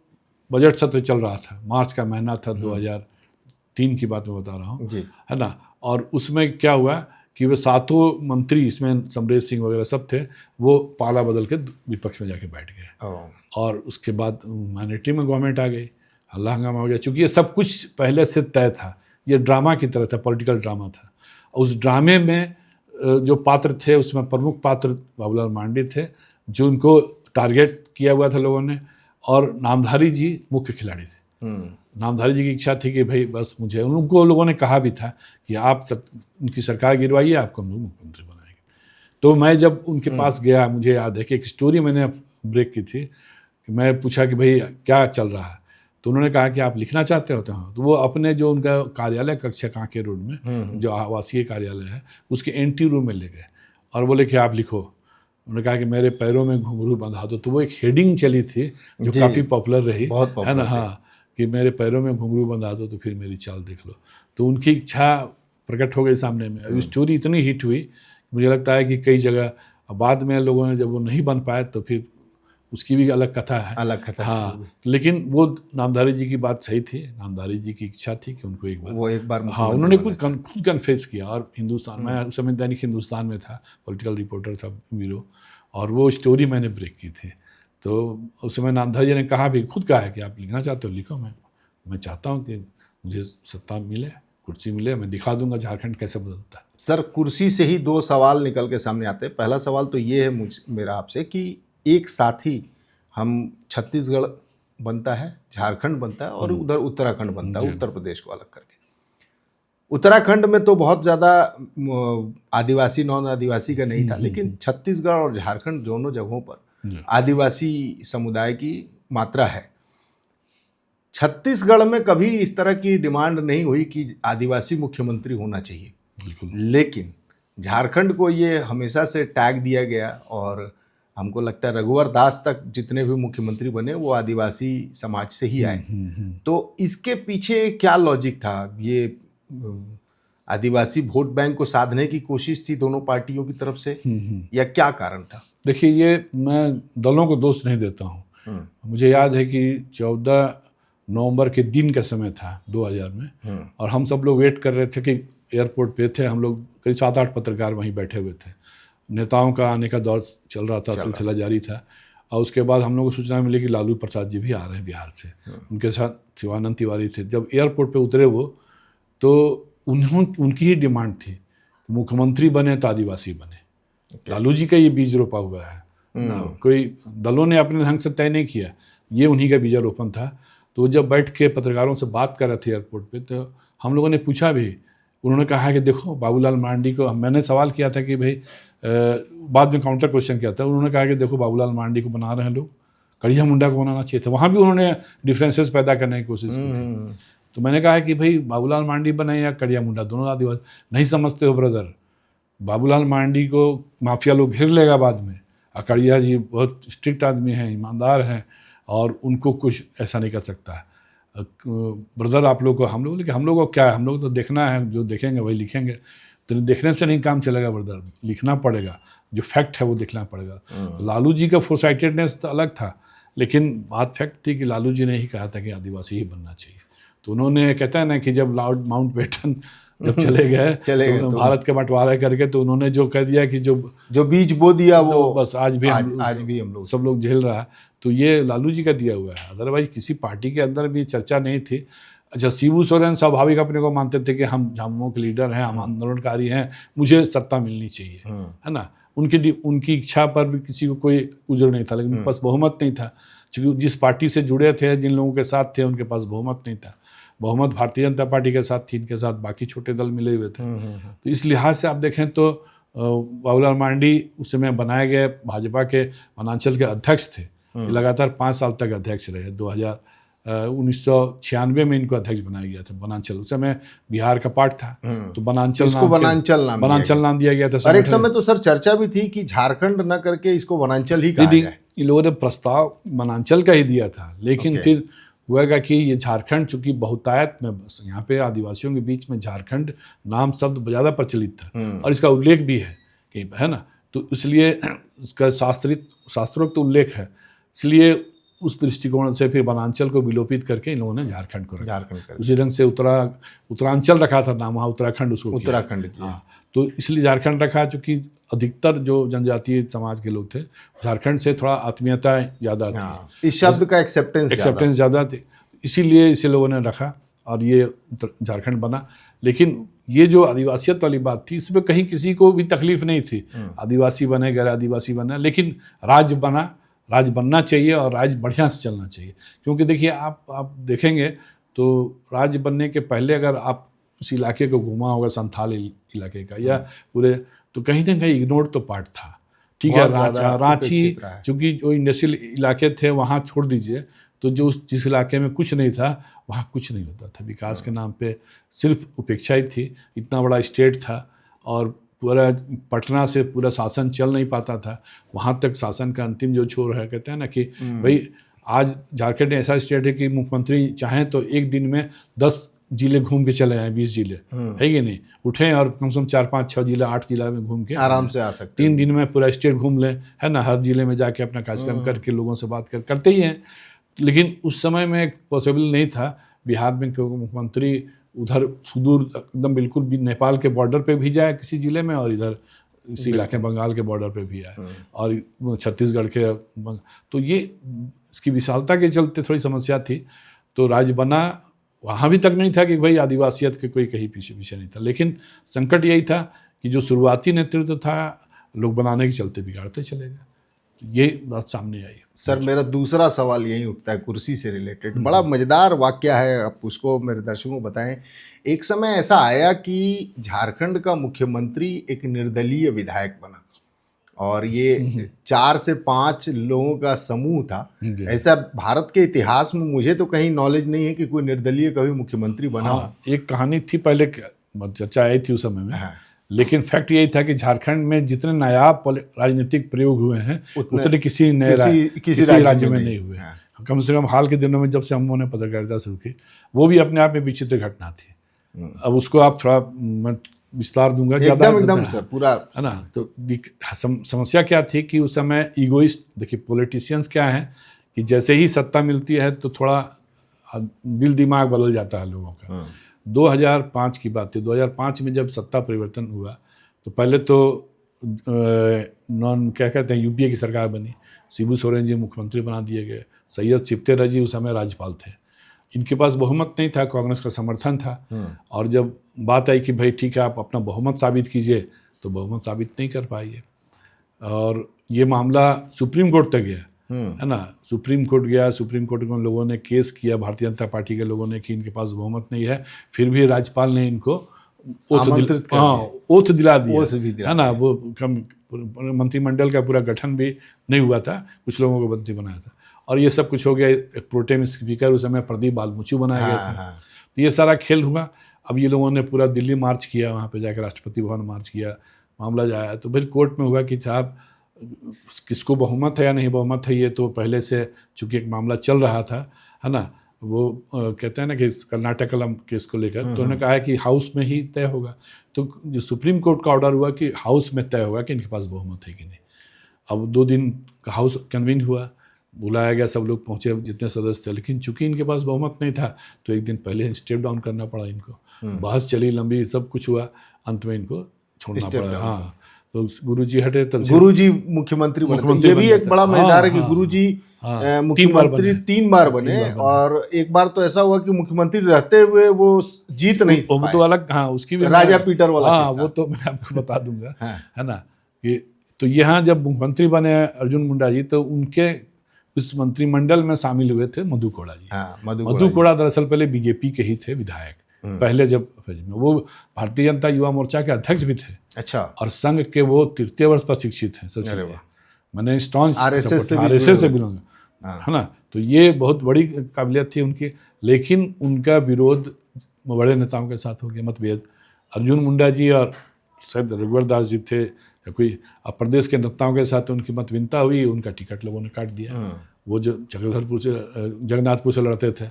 बजट सत्र चल रहा था, मार्च का महीना था, 2003 की बात मैं बता रहा हूँ, है ना। और उसमें क्या हुआ कि वे 7 मंत्री, इसमें समरेश सिंह वगैरह सब थे, वो पाला बदल के विपक्ष में जाके बैठ गए, और उसके बाद माइनॉरिटी में गवर्नमेंट आ गई, हल्ला हंगामा हो गया। चूँकि ये सब कुछ पहले से तय था, ये ड्रामा की तरह था, पॉलिटिकल ड्रामा था। उस ड्रामे में जो पात्र थे, उसमें प्रमुख पात्र बाबूलाल मरांडी थे, जो उनको टारगेट किया हुआ था लोगों ने, और नामधारी जी मुख्य खिलाड़ी थे। नामधारी जी की इच्छा थी कि भाई बस मुझे, उनको लोगों ने कहा भी था कि आप उनकी सरकार गिरवाइए, आपको हम लोग मुख्यमंत्री बनाएंगे। तो मैं जब उनके पास गया, मुझे याद है कि एक स्टोरी मैंने ब्रेक की थी कि मैं पूछा कि भाई क्या चल रहा है, तो उन्होंने कहा कि आप लिखना चाहते हो? तो हाँ। तो वो अपने जो उनका कार्यालय कक्षा कांके रोड में जो आवासीय कार्यालय है, उसके एंटी रूम में ले गए और बोले कि आप लिखो। उन्होंने कहा कि मेरे पैरों में घुंघरू बंधा दो। तो वो एक हेडिंग चली थी जो काफ़ी पॉपुलर रही, है ना, हाँ, कि मेरे पैरों में घुंघरू बंधा दो तो फिर मेरी चाल देख लो। तो उनकी इच्छा प्रकट हो गई सामने में। अब स्टोरी इतनी हिट हुई, मुझे लगता है कि कई जगह बाद में लोगों ने, जब वो नहीं बन पाए तो फिर उसकी भी अलग कथा है, अलग कथा। हाँ, लेकिन वो नामधारी जी की बात सही थी, नामधारी जी की इच्छा थी कि उनको एक बार हाँ, उन्होंने खुद कन्फेस किया। और हिंदुस्तान, मैं उस समय दैनिक हिंदुस्तान में था, पॉलिटिकल रिपोर्टर था, ब्यूरो, और वो स्टोरी मैंने ब्रेक की थी। तो उस समय नामधारी जी ने कहा भी, खुद कहा है कि आप लिखना चाहते हो लिखो, मैं चाहता हूँ कि मुझे सत्ता मिले, कुर्सी मिले, मैं दिखा दूंगा झारखंड कैसे बदलता है। सर, कुर्सी से ही 2 सवाल निकल के सामने आते हैं। पहला सवाल तो ये है मेरा आपसे कि एक साथ ही हम छत्तीसगढ़ बनता है, झारखंड बनता है और उधर उत्तराखंड बनता है, उत्तर प्रदेश को अलग करके। उत्तराखंड में तो बहुत ज़्यादा आदिवासी नॉन आदिवासी का नहीं था, लेकिन छत्तीसगढ़ और झारखंड दोनों जगहों पर आदिवासी समुदाय की मात्रा है। छत्तीसगढ़ में कभी इस तरह की डिमांड नहीं हुई कि आदिवासी मुख्यमंत्री होना चाहिए, लेकिन झारखंड को ये हमेशा से टैग दिया गया और हमको लगता है रघुवर दास तक जितने भी मुख्यमंत्री बने वो आदिवासी समाज से ही आए। तो इसके पीछे क्या लॉजिक था? ये आदिवासी वोट बैंक को साधने की कोशिश थी दोनों पार्टियों की तरफ से, या क्या कारण था? देखिए, ये मैं दलों को दोष नहीं देता हूँ। मुझे याद है कि 14 नवंबर के दिन का समय था 2000 में, और हम सब लोग वेट कर रहे थे कि एयरपोर्ट पे थे हम लोग, करीब 7-8 पत्रकार वहीं बैठे हुए थे। नेताओं का आने का दौर चल रहा था, सिलसिला जारी था। और उसके बाद हम लोग को सूचना मिली कि लालू प्रसाद जी भी आ रहे हैं बिहार से। उनके साथ शिवानंद तिवारी थे। जब एयरपोर्ट पे उतरे वो, तो उनकी ही डिमांड थी कि मुख्यमंत्री बने तो आदिवासी बने। लालू जी का ये बीज रोपा हुआ है ना, कोई दलों ने अपने ढंग से तय नहीं किया, ये उन्हीं का बीजारोपण था। तो जब बैठ के पत्रकारों से बात कर रहे थे एयरपोर्ट पे, तो हम लोगों ने पूछा भी, उन्होंने कहा कि देखो बाबूलाल मरांडी को, मैंने सवाल किया था कि भाई बाद में काउंटर क्वेश्चन किया था, उन्होंने कहा कि देखो बाबूलाल मरांडी को बना रहे हैं लोग, कड़िया मुंडा को बनाना चाहिए था। वहाँ भी उन्होंने डिफरेंसेस पैदा करने की कोशिश की थी। तो मैंने कहा कि भाई बाबूलाल मरांडी बने या कड़िया मुंडा, दोनों आदिवासी। नहीं समझते हो ब्रदर, बाबूलाल मरांडी को माफिया लोग घेर लेगा बाद में, कड़िया जी बहुत स्ट्रिक्ट आदमी हैं, ईमानदार हैं, और उनको कुछ ऐसा नहीं कर सकता। ब्रदर आप लोग को, हम लोग को क्या है, हम लोग तो देखना है, जो देखेंगे वही लिखेंगे। तो देखने से नहीं काम चलेगा ब्रदर, लिखना पड़ेगा, जो फैक्ट है वो दिखना पड़ेगा। तो लालू जी का फोरसाइटेडनेस तो अलग था, लेकिन बात फैक्ट थी कि लालू जी ने ही कहा था कि आदिवासी ही बनना चाहिए। तो उन्होंने, कहता है ना कि जब लॉर्ड माउंटबेटन जब चले गए तो भारत के बंटवारा करके, तो उन्होंने जो कह दिया कि जो बीज बो दिया वो बस आज भी हम लोग सब लोग झेल रहा है। तो ये लालू जी का दिया हुआ है, अदरवाइज किसी पार्टी के अंदर भी चर्चा नहीं थी। अच्छा, शिबू सोरेन स्वाभाविक अपने को मानते थे कि हम झामुमो के लीडर हैं, हम आंदोलनकारी हैं, मुझे सत्ता मिलनी चाहिए, है ना। उनकी इच्छा पर भी किसी को कोई उज्र नहीं था, लेकिन पास बहुमत नहीं था, क्योंकि जिस पार्टी से जुड़े थे, जिन लोगों के साथ थे, उनके पास बहुमत नहीं था। बहुमत भारतीय जनता पार्टी के साथ थी, इनके साथ बाकी छोटे दल मिले हुए थे। तो इस लिहाज से आप देखें तो बाबूलाल मरांडी उस समय बनाए गए भाजपा के वनांचल के अध्यक्ष थे। लगातार 5 साल तक अध्यक्ष रहे। 1996 में इनको अध्यक्ष बनाया गया था वनांचल। उस समय बिहार का पार्ट था, तो वनांचल नाम दिया गया था। और एक समय तो सर चर्चा भी थी कि झारखंड न करके इसको वनांचल ही कहा जाए। इन लोगों ने प्रस्ताव वनांचल का ही दिया था, लेकिन फिर हुआ कि ये झारखंड, चूंकि बहुतायत में यहाँ पे आदिवासियों के बीच में झारखंड नाम शब्द ज़्यादा प्रचलित था, और इसका उल्लेख भी है कि, है ना, तो इसलिए इसका शास्त्रोक्त उल्लेख है। इसलिए उस दृष्टिकोण से फिर वनांचल को विलोपित करके इन लोगों ने झारखंड को रखा। उसी ढंग से उत्तरांचल रखा था नाम, वहाँ उत्तराखंड उसको उत्तराखंड। हाँ, तो इसलिए झारखंड रखा, चूँकि अधिकतर जो जनजातीय समाज के लोग थे, झारखंड से थोड़ा आत्मीयता ज़्यादा थी, इस शब्द का एक्सेप्टेंस ज़्यादा थी, इसीलिए इसे लोगों ने रखा और ये झारखंड बना। लेकिन ये जो आदिवासियत वाली बात थी, इसमें कहीं किसी को भी तकलीफ नहीं थी, आदिवासी बने गैर आदिवासी बना, लेकिन राज्य बनना चाहिए, और राज्य बढ़िया से चलना चाहिए। क्योंकि देखिए, आप देखेंगे तो राज्य बनने के पहले अगर आप उस इलाके को घुमा होगा, संथाल इलाके का या पूरे, तो कहीं ना कहीं इग्नोर्ड तो पार्ट था। ठीक है, रांची चूँकि जो इंडस्ट्रियल इलाके थे वहाँ छोड़ दीजिए, तो जिस इलाके में कुछ नहीं था वहाँ कुछ नहीं होता था। विकास के नाम पे सिर्फ उपेक्षा ही थी। इतना बड़ा स्टेट था और पूरा पटना से पूरा शासन चल नहीं पाता था, वहाँ तक शासन का अंतिम जो छोर है, कहते हैं ना कि भाई आज झारखंड ऐसा स्टेट है कि मुख्यमंत्री चाहें तो एक दिन में 10 जिले घूम के चले आए, 20 जिले, है कि नहीं, उठें और कम से कम 4, 5, 6 जिला, 8 जिला में घूम के आराम से आ सकते, 3 दिन में पूरा स्टेट घूम लें, है ना। हर जिले में जाके अपना कार्यक्रम करके लोगों से बात करते ही हैं। लेकिन उस समय में पॉसिबल नहीं था बिहार में, क्योंकि मुख्यमंत्री उधर सुदूर एकदम बिल्कुल भी नेपाल के बॉर्डर पे भी जाए किसी जिले में, और इधर इसी इलाके बंगाल के बॉर्डर पे भी आए, और छत्तीसगढ़ के, तो ये इसकी विशालता के चलते थोड़ी समस्या थी। तो राज्य बना, वहाँ भी तक नहीं था कि भाई आदिवासियत के कोई कहीं पीछे नहीं था, लेकिन संकट यही था कि जो शुरुआती नेतृत्व था लोग बनाने के चलते बिगाड़ते चले गए। ये बात सामने आई। सर मेरा दूसरा सवाल यही उठता है कुर्सी से रिलेटेड, बड़ा मज़ेदार वाकया है, आप उसको मेरे दर्शकों को बताएं। एक समय ऐसा आया कि झारखंड का मुख्यमंत्री एक निर्दलीय विधायक बना, और ये 4 से 5 लोगों का समूह था। ऐसा भारत के इतिहास में मुझे तो कहीं नॉलेज नहीं है कि कोई निर्दलीय कभी मुख्यमंत्री बना। एक कहानी थी पहले, चर्चा आई थी उस समय में, लेकिन फैक्ट यही था कि झारखंड में जितने नायाब राजनीतिक प्रयोग हुए हैं उतने किसी राज्य में नहीं हुए। कम से कम हाल के दिनों में जब से हम लोगों ने पत्रकारिता शुरू की, वो भी अपने आप में विचित्र घटना थी। अब उसको आप थोड़ा मैं विस्तार दूंगा, एकदम सर, पूरा है ना। तो समस्या क्या थी कि उस समय ईगोइस्ट, देखिए पॉलिटिशियंस क्या है कि जैसे ही सत्ता मिलती है तो थोड़ा दिल दिमाग बदल जाता है लोगों का। 2005 की बात थी। 2005 में जब सत्ता परिवर्तन हुआ तो पहले तो क्या कहते हैं, यूपीए की सरकार बनी, शिबू सोरेन जी मुख्यमंत्री बना दिए गए, सैयद शिफ्ते जी उस समय राज्यपाल थे। इनके पास बहुमत नहीं था, कांग्रेस का समर्थन था, और जब बात आई कि भाई ठीक है आप अपना बहुमत साबित कीजिए, तो बहुमत साबित नहीं कर पाइए, और ये मामला सुप्रीम कोर्ट तक गया, है ना। सुप्रीम कोर्ट गया, सुप्रीम कोर्ट में लोगों ने केस किया, भारतीय जनता पार्टी के लोगों ने, कि इनके पास बहुमत नहीं है, फिर भी राज्यपाल ने इनको ओथ दिला दिया, है ना। वो मंत्रिमंडल का पूरा गठन भी नहीं हुआ था, कुछ लोगों को मंत्री बनाया था, और ये सब कुछ हो गया। एक प्रोटेम स्पीकर उस समय प्रदीप बालमुचू बनाया गया था। तो ये सारा खेल हुआ। अब ये लोगों ने पूरा दिल्ली मार्च किया, वहाँ पे जाकर राष्ट्रपति भवन मार्च किया, मामला जाया, तो फिर कोर्ट में हुआ कि साहब किसको बहुमत है या नहीं बहुमत है, ये तो पहले से चूंकि एक मामला चल रहा था, है ना। वो कहते हैं ना कि कर्नाटक केस को लेकर, तो उन्होंने कहा है कि हाउस में ही तय होगा। तो जो सुप्रीम कोर्ट का ऑर्डर हुआ कि हाउस में तय होगा कि इनके पास बहुमत है कि नहीं। अब 2 दिन का हाउस कन्वीन हुआ, बुलाया गया, सब लोग पहुंचे जितने सदस्य थे, लेकिन चूंकि इनके पास बहुमत नहीं था तो एक दिन पहले स्टेप डाउन करना पड़ा इनको। बहस चली लंबी, सब कुछ हुआ, अंत में इनको छोड़ना पड़ा। हाँ, तो गुरुजी हटे, तब गुरुजी मुख्यमंत्री बने। ये भी एक बड़ा मजेदार है कि गुरुजी मुख्यमंत्री 3 बार बने, और एक बार तो ऐसा हुआ कि मुख्यमंत्री रहते हुए वो जीत नहीं पाए। तो अलग, हाँ, उसकी भी राजा पीटर वाला, हाँ, वो तो मैं आपको बता दूंगा, है ना। कि तो यहाँ जब मुख्यमंत्री बने अर्जुन मुंडा जी, तो उनके उस मंत्रिमंडल में शामिल हुए थे मधु कोड़ा जी। मधु कोड़ा दरअसल पहले बीजेपी के ही थे विधायक, पहले जब वो भारतीय जनता युवा मोर्चा के अध्यक्ष भी थे। अच्छा। और संघ के वो 3य वर्ष प्रशिक्षित हैं, सबसे मैंने स्टॉन्च आरएसएस से बिलोंग, है ना। तो ये बहुत बड़ी काबिलियत थी उनकी, लेकिन उनका विरोध बड़े नेताओं के साथ हो गया, मतभेद। अर्जुन मुंडा जी और शायद रघुवर दास जी थे या कोई, अब प्रदेश के नेताओं के साथ उनकी मतभिन्नता हुई, उनका टिकट लोगों ने काट दिया। वो जो चक्रधरपुर से जगन्नाथपुर से लड़ते थे,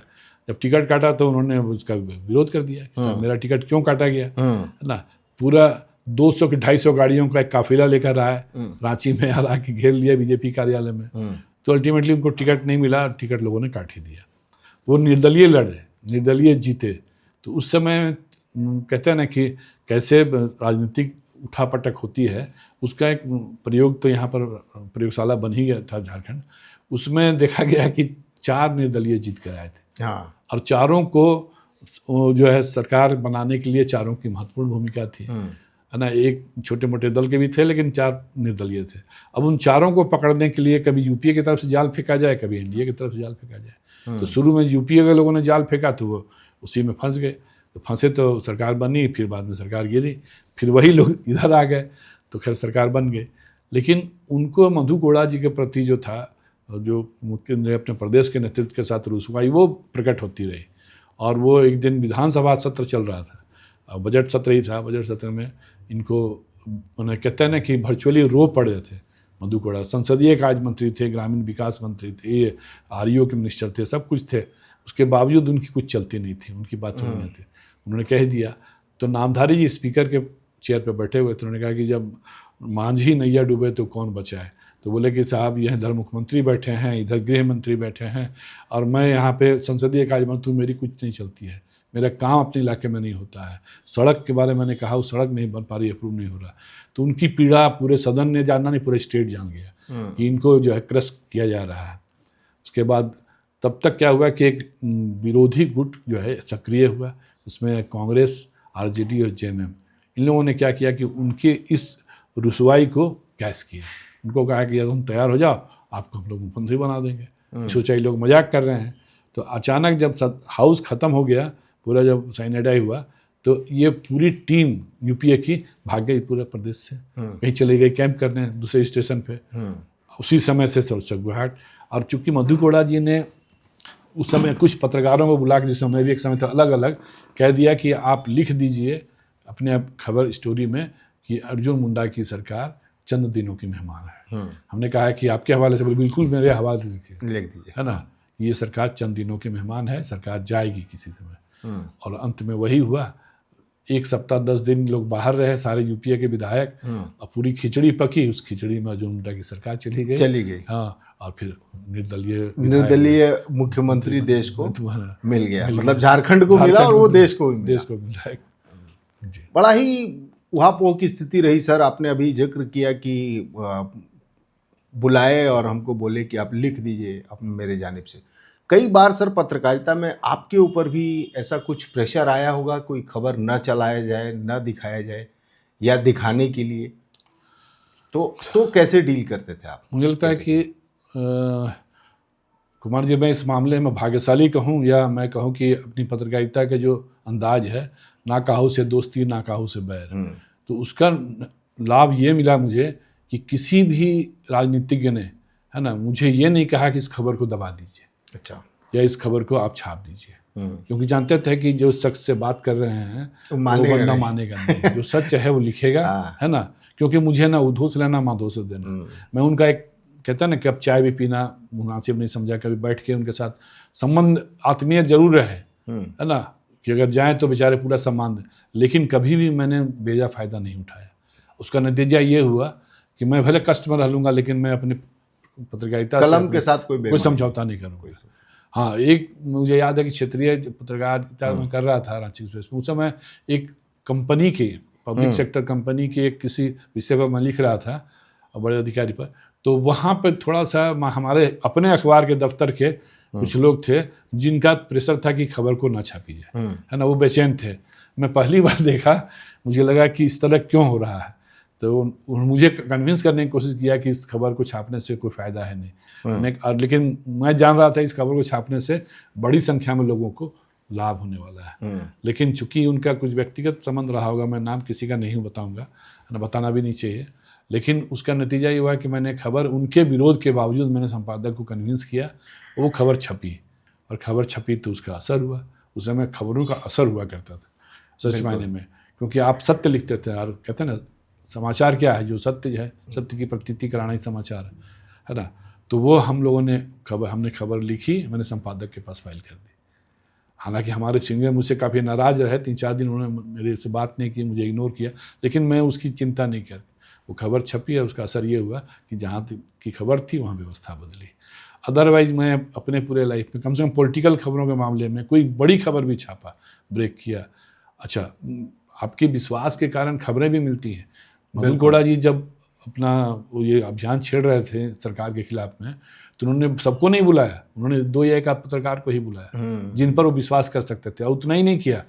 जब टिकट काटा तो उन्होंने उसका विरोध कर दिया, मेरा टिकट क्यों काटा गया, है ना। पूरा 200 की 250 गाड़ियों का एक काफिला लेकर आया, रांची में आ के घेर लिया बीजेपी कार्यालय में। तो अल्टीमेटली उनको टिकट नहीं मिला, टिकट लोगों ने काट ही दिया। वो निर्दलीय लड़े, निर्दलीय जीते। तो उस समय कहते हैं ना कि कैसे राजनीतिक उठापटक होती है, उसका एक प्रयोग तो यहाँ पर प्रयोगशाला बन ही गया था झारखंड। उसमें देखा गया कि 4 निर्दलीय जीत कर आए थे। और चारों को जो है सरकार बनाने के लिए चारों की महत्वपूर्ण भूमिका थी, है ना। एक छोटे मोटे दल के भी थे, लेकिन 4 निर्दलीय थे। अब उन चारों को पकड़ने के लिए कभी यूपीए की तरफ से जाल फेंका जाए, कभी एनडीए की तरफ से जाल फेंका जाए। तो शुरू में यूपीए के लोगों ने जाल फेंका तो वो उसी में फंस गए, तो फंसे तो सरकार बनी, फिर बाद में सरकार गिरी, फिर वही लोग इधर आ गए, तो खैर सरकार बन गई। लेकिन उनको मधु कोड़ा जी के प्रति जो था, जो मुख्यमंत्री अपने प्रदेश के नेतृत्व के साथ रुसवाई वो प्रकट होती रही। और वो एक दिन विधानसभा सत्र चल रहा था, बजट सत्र ही था, बजट सत्र में इनको उन्हें कहते हैं ना कि वर्चुअली रो पड़े थे मधु कोड़ा। संसदीय कार्य मंत्री थे, ग्रामीण विकास मंत्री थे, ये आरईओ के मिनिस्टर थे, सब कुछ थे। उसके बावजूद उनकी कुछ चलती नहीं थी, उनकी बात सुननी थी। उन्होंने कह दिया, तो नामधारी जी स्पीकर के चेयर पर बैठे हुए थे, उन्होंने कहा कि जब मांझी नैया डूबे तो कौन बचाए। तो बोले कि साहब यह इधर मुख्यमंत्री बैठे हैं, इधर गृह मंत्री बैठे हैं, और मैं यहाँ पे संसदीय कार्य मंत्री, मेरी कुछ नहीं चलती है, मेरा काम अपने इलाके में नहीं होता है। सड़क के बारे में मैंने कहा, वो सड़क नहीं बन पा रही, अप्रूव नहीं हो रहा। तो उनकी पीड़ा पूरे सदन ने जानना नहीं, पूरे स्टेट जान गया कि इनको जो है क्रश किया जा रहा है। उसके बाद तब तक क्या हुआ कि एक विरोधी गुट जो है सक्रिय हुआ, उसमें कांग्रेस, आरजेडी और जेएमएम, इन लोगों ने क्या किया कि उनके इस रुसवाई को कैश किया। उनको कहा कि तुम तैयार हो जाओ, आपको हम लोग मुख्यमंत्री बना देंगे। सोचा ये लोग मजाक कर रहे हैं। तो अचानक जब हाउस ख़त्म हो गया, पूरा जब साइनेडाई हुआ, तो ये पूरी टीम यूपीए की भाग गई पूरे प्रदेश से, कहीं चले गए कैंप करने दूसरे स्टेशन पे। उसी समय से सरसगुहाट। और चूंकि मधु कोड़ा जी ने उस समय कुछ पत्रकारों को बुला के, जिस समय भी एक समय था, अलग अलग कह दिया कि आप लिख दीजिए अपने आप खबर स्टोरी में कि अर्जुन मुंडा की सरकार चंद दिनों की मेहमान है। हमने कहा है कि आपके हवाले से, बोले बिल्कुल मेरे हवाले से लिख दीजिए, है ना, ये सरकार चंद दिनों की मेहमान है, सरकार जाएगी किसी समय। और अंत में वही हुआ। 1 सप्ताह 10 दिन लोग बाहर रहे, सारे यूपीए के विधायक, और पूरी खिचड़ी पकी। उस खिचड़ी में अर्जुन मुंडा की सरकार चली गई। हाँ, और फिर निर्दलीय मुख्यमंत्री देश को मिल गया, मतलब झारखंड को मिला और वो देश को मिला। बड़ा ही उहापोह की स्थिति रही सर। आपने अभी जिक्र किया कि बुलाए और हमको बोले कि आप लिख दीजिए अपने मेरे जानिब से। कई बार सर पत्रकारिता में आपके ऊपर भी ऐसा कुछ प्रेशर आया होगा, कोई खबर न चलाया जाए, न दिखाया जाए, या दिखाने के लिए, तो कैसे डील करते थे आप? मुझे लगता है कि कुमार जी, मैं इस मामले में भाग्यशाली कहूँ या मैं कहूँ कि अपनी पत्रकारिता के जो अंदाज है, ना काहू से दोस्ती ना काहू से बैर, तो उसका लाभ ये मिला मुझे कि किसी भी राजनीतिज्ञ ने, है ना, मुझे ये नहीं कहा कि इस खबर को दबा दीजिए, अच्छा, या इस खबर को आप छाप दीजिए, क्योंकि जानते थे कि जो शख्स से बात कर रहे हैं वो बंदा मानेगा नहीं। जो सच है वो लिखेगा, है ना, क्योंकि मुझे ना उधोस लेना माधोस देना। मैं उनका एक कहता है ना कि अब चाय भी पीना मुनासिब नहीं समझा, कभी बैठ के उनके साथ संबंध आत्मीय जरूर रहे, है ना, कि अगर जाएं तो बेचारे पूरा सम्मान दें, लेकिन कभी भी मैंने बेजा फ़ायदा नहीं उठाया। उसका नतीजा ये हुआ कि मैं भले कष्ट में रह लूँगा, लेकिन मैं अपनी पत्रकारिता कलम के साथ कोई समझौता नहीं करूँगा। हाँ, एक मुझे याद है कि क्षेत्रीय पत्रकारिता में कर रहा था रांची एक्सप्रेस में, उस समय एक कंपनी की, पब्लिक सेक्टर कंपनी के एक किसी विषय पर मैं लिख रहा था, बड़े अधिकारी पर, तो वहाँ पर थोड़ा सा हमारे अपने अखबार के दफ्तर के कुछ लोग थे जिनका प्रेशर था कि खबर को ना छापी जाए, है ना, वो बेचैन थे। मैं पहली बार देखा, मुझे लगा कि इस तरह क्यों हो रहा है, तो मुझे कन्विंस करने की कोशिश किया कि इस खबर को छापने से कोई फ़ायदा है नहीं, लेकिन मैं जान रहा था इस खबर को छापने से बड़ी संख्या में लोगों को लाभ होने वाला है। लेकिन चूंकि उनका कुछ व्यक्तिगत संबंध रहा होगा, मैं नाम किसी का नहीं बताऊंगा, बताना भी नहीं चाहिए, लेकिन उसका नतीजा ये हुआ कि मैंने खबर, उनके विरोध के बावजूद मैंने संपादक को कन्विंस किया, वो खबर छपी, और खबर छपी तो उसका असर हुआ। उस समय खबरों का असर हुआ करता था सच मायने में, क्योंकि आप सत्य लिखते थे, और कहते हैं ना समाचार क्या है, जो सत्य है, सत्य की प्रतीति कराना ही समाचार है ना। तो वो हम लोगों ने हमने खबर लिखी, मैंने संपादक के पास फाइल कर दी। हालांकि हमारे सीनियर मुझसे काफ़ी नाराज़ रहे, 3-4 दिन उन्होंने मेरे से बात नहीं की, मुझे इग्नोर किया, लेकिन मैं उसकी चिंता नहीं कर, वो खबर छपी है, उसका असर ये हुआ कि जहाँ की खबर थी वहाँ व्यवस्था बदली। अदरवाइज मैं अपने पूरे लाइफ में कम से कम पॉलिटिकल खबरों के मामले में कोई बड़ी खबर भी छापा, ब्रेक किया। अच्छा, आपके विश्वास के कारण खबरें भी मिलती हैं। मदन कोड़ा जी जब अपना वो ये अभियान छेड़ रहे थे सरकार के खिलाफ में, तो उन्होंने सबको नहीं बुलाया, उन्होंने 2 या 1 पत्रकार को ही बुलाया जिन पर वो विश्वास कर सकते थे, और उतना ही नहीं किया।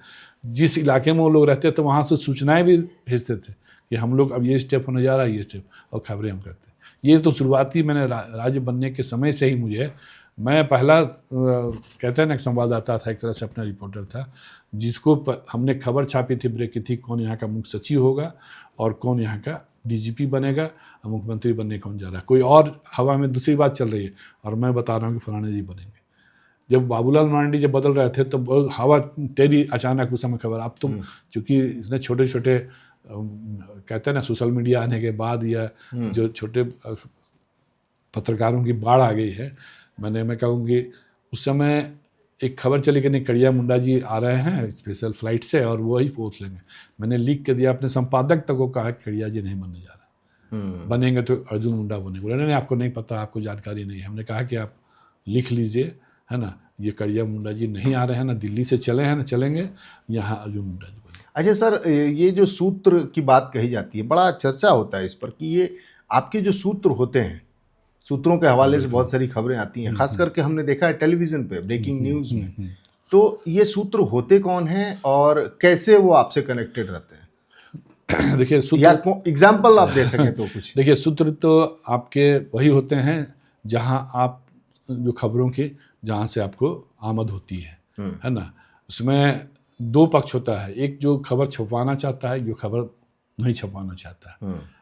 जिस इलाके में वो लोग रहते थे वहाँ से सूचनाएं भी भेजते थे कि हम लोग अब ये स्टेप होने जा रहा है, ये स्टेप, और खबरें हम करते हैं। ये तो शुरुआती मैंने राज्य बनने के समय से ही मुझे, मैं पहला कहते हैं ना संवाददाता था, एक तरह से अपना रिपोर्टर था, जिसको हमने खबर छापी थी, ब्रेक की थी, कौन यहाँ का मुख्य सचिव होगा और कौन यहाँ का डीजीपी बनेगा और मुख्यमंत्री बनने कौन जा रहा है। कोई और हवा में दूसरी बात चल रही है और मैं बता रहा हूँ कि फलाने जी बनेंगे। जब बाबूलाल मरांडी जब बदल रहे थे तो बहुत हवा तेरी अचानक उस समय खबर। अब तुम चूँकि इतने छोटे छोटे कहते हैं ना सोशल मीडिया आने के बाद या जो छोटे पत्रकारों की बाढ़ आ गई है, मैं कहूँगी उस समय एक खबर चली कि नहीं कड़िया मुंडा जी आ रहे हैं स्पेशल फ्लाइट से और वो ही पोस्ट लेंगे। मैंने लिख के दिया, अपने संपादक तक को कहा कि कड़िया जी नहीं बनने जा रहे, बनेंगे तो अर्जुन मुंडा बनेंगे। बोले नहीं आपको नहीं पता, आपको जानकारी नहीं है। हमने कहा कि आप लिख लीजिए, है ना, ये कड़िया मुंडा जी नहीं आ रहे हैं, ना दिल्ली से चले हैं ना चलेंगे, यहाँ अर्जुन मुंडा जी बनेंगे। अच्छा सर, ये जो सूत्र की बात कही जाती है, बड़ा चर्चा होता है इस पर कि ये आपके जो सूत्र होते हैं, सूत्रों के हवाले से बहुत सारी खबरें आती हैं, खास करके हमने देखा है टेलीविज़न पे ब्रेकिंग न्यूज़ में। तो ये सूत्र होते कौन हैं और कैसे वो आपसे कनेक्टेड रहते हैं? देखिए या एग्जाम्पल आप दे सकें तो कुछ। देखिए सूत्र तो आपके वही होते हैं जहां आप जो खबरों की जहां से आपको आमद होती है ना। उसमें 2 पक्ष होता है, एक जो खबर छपवाना चाहता है, जो खबर नहीं छपवाना चाहता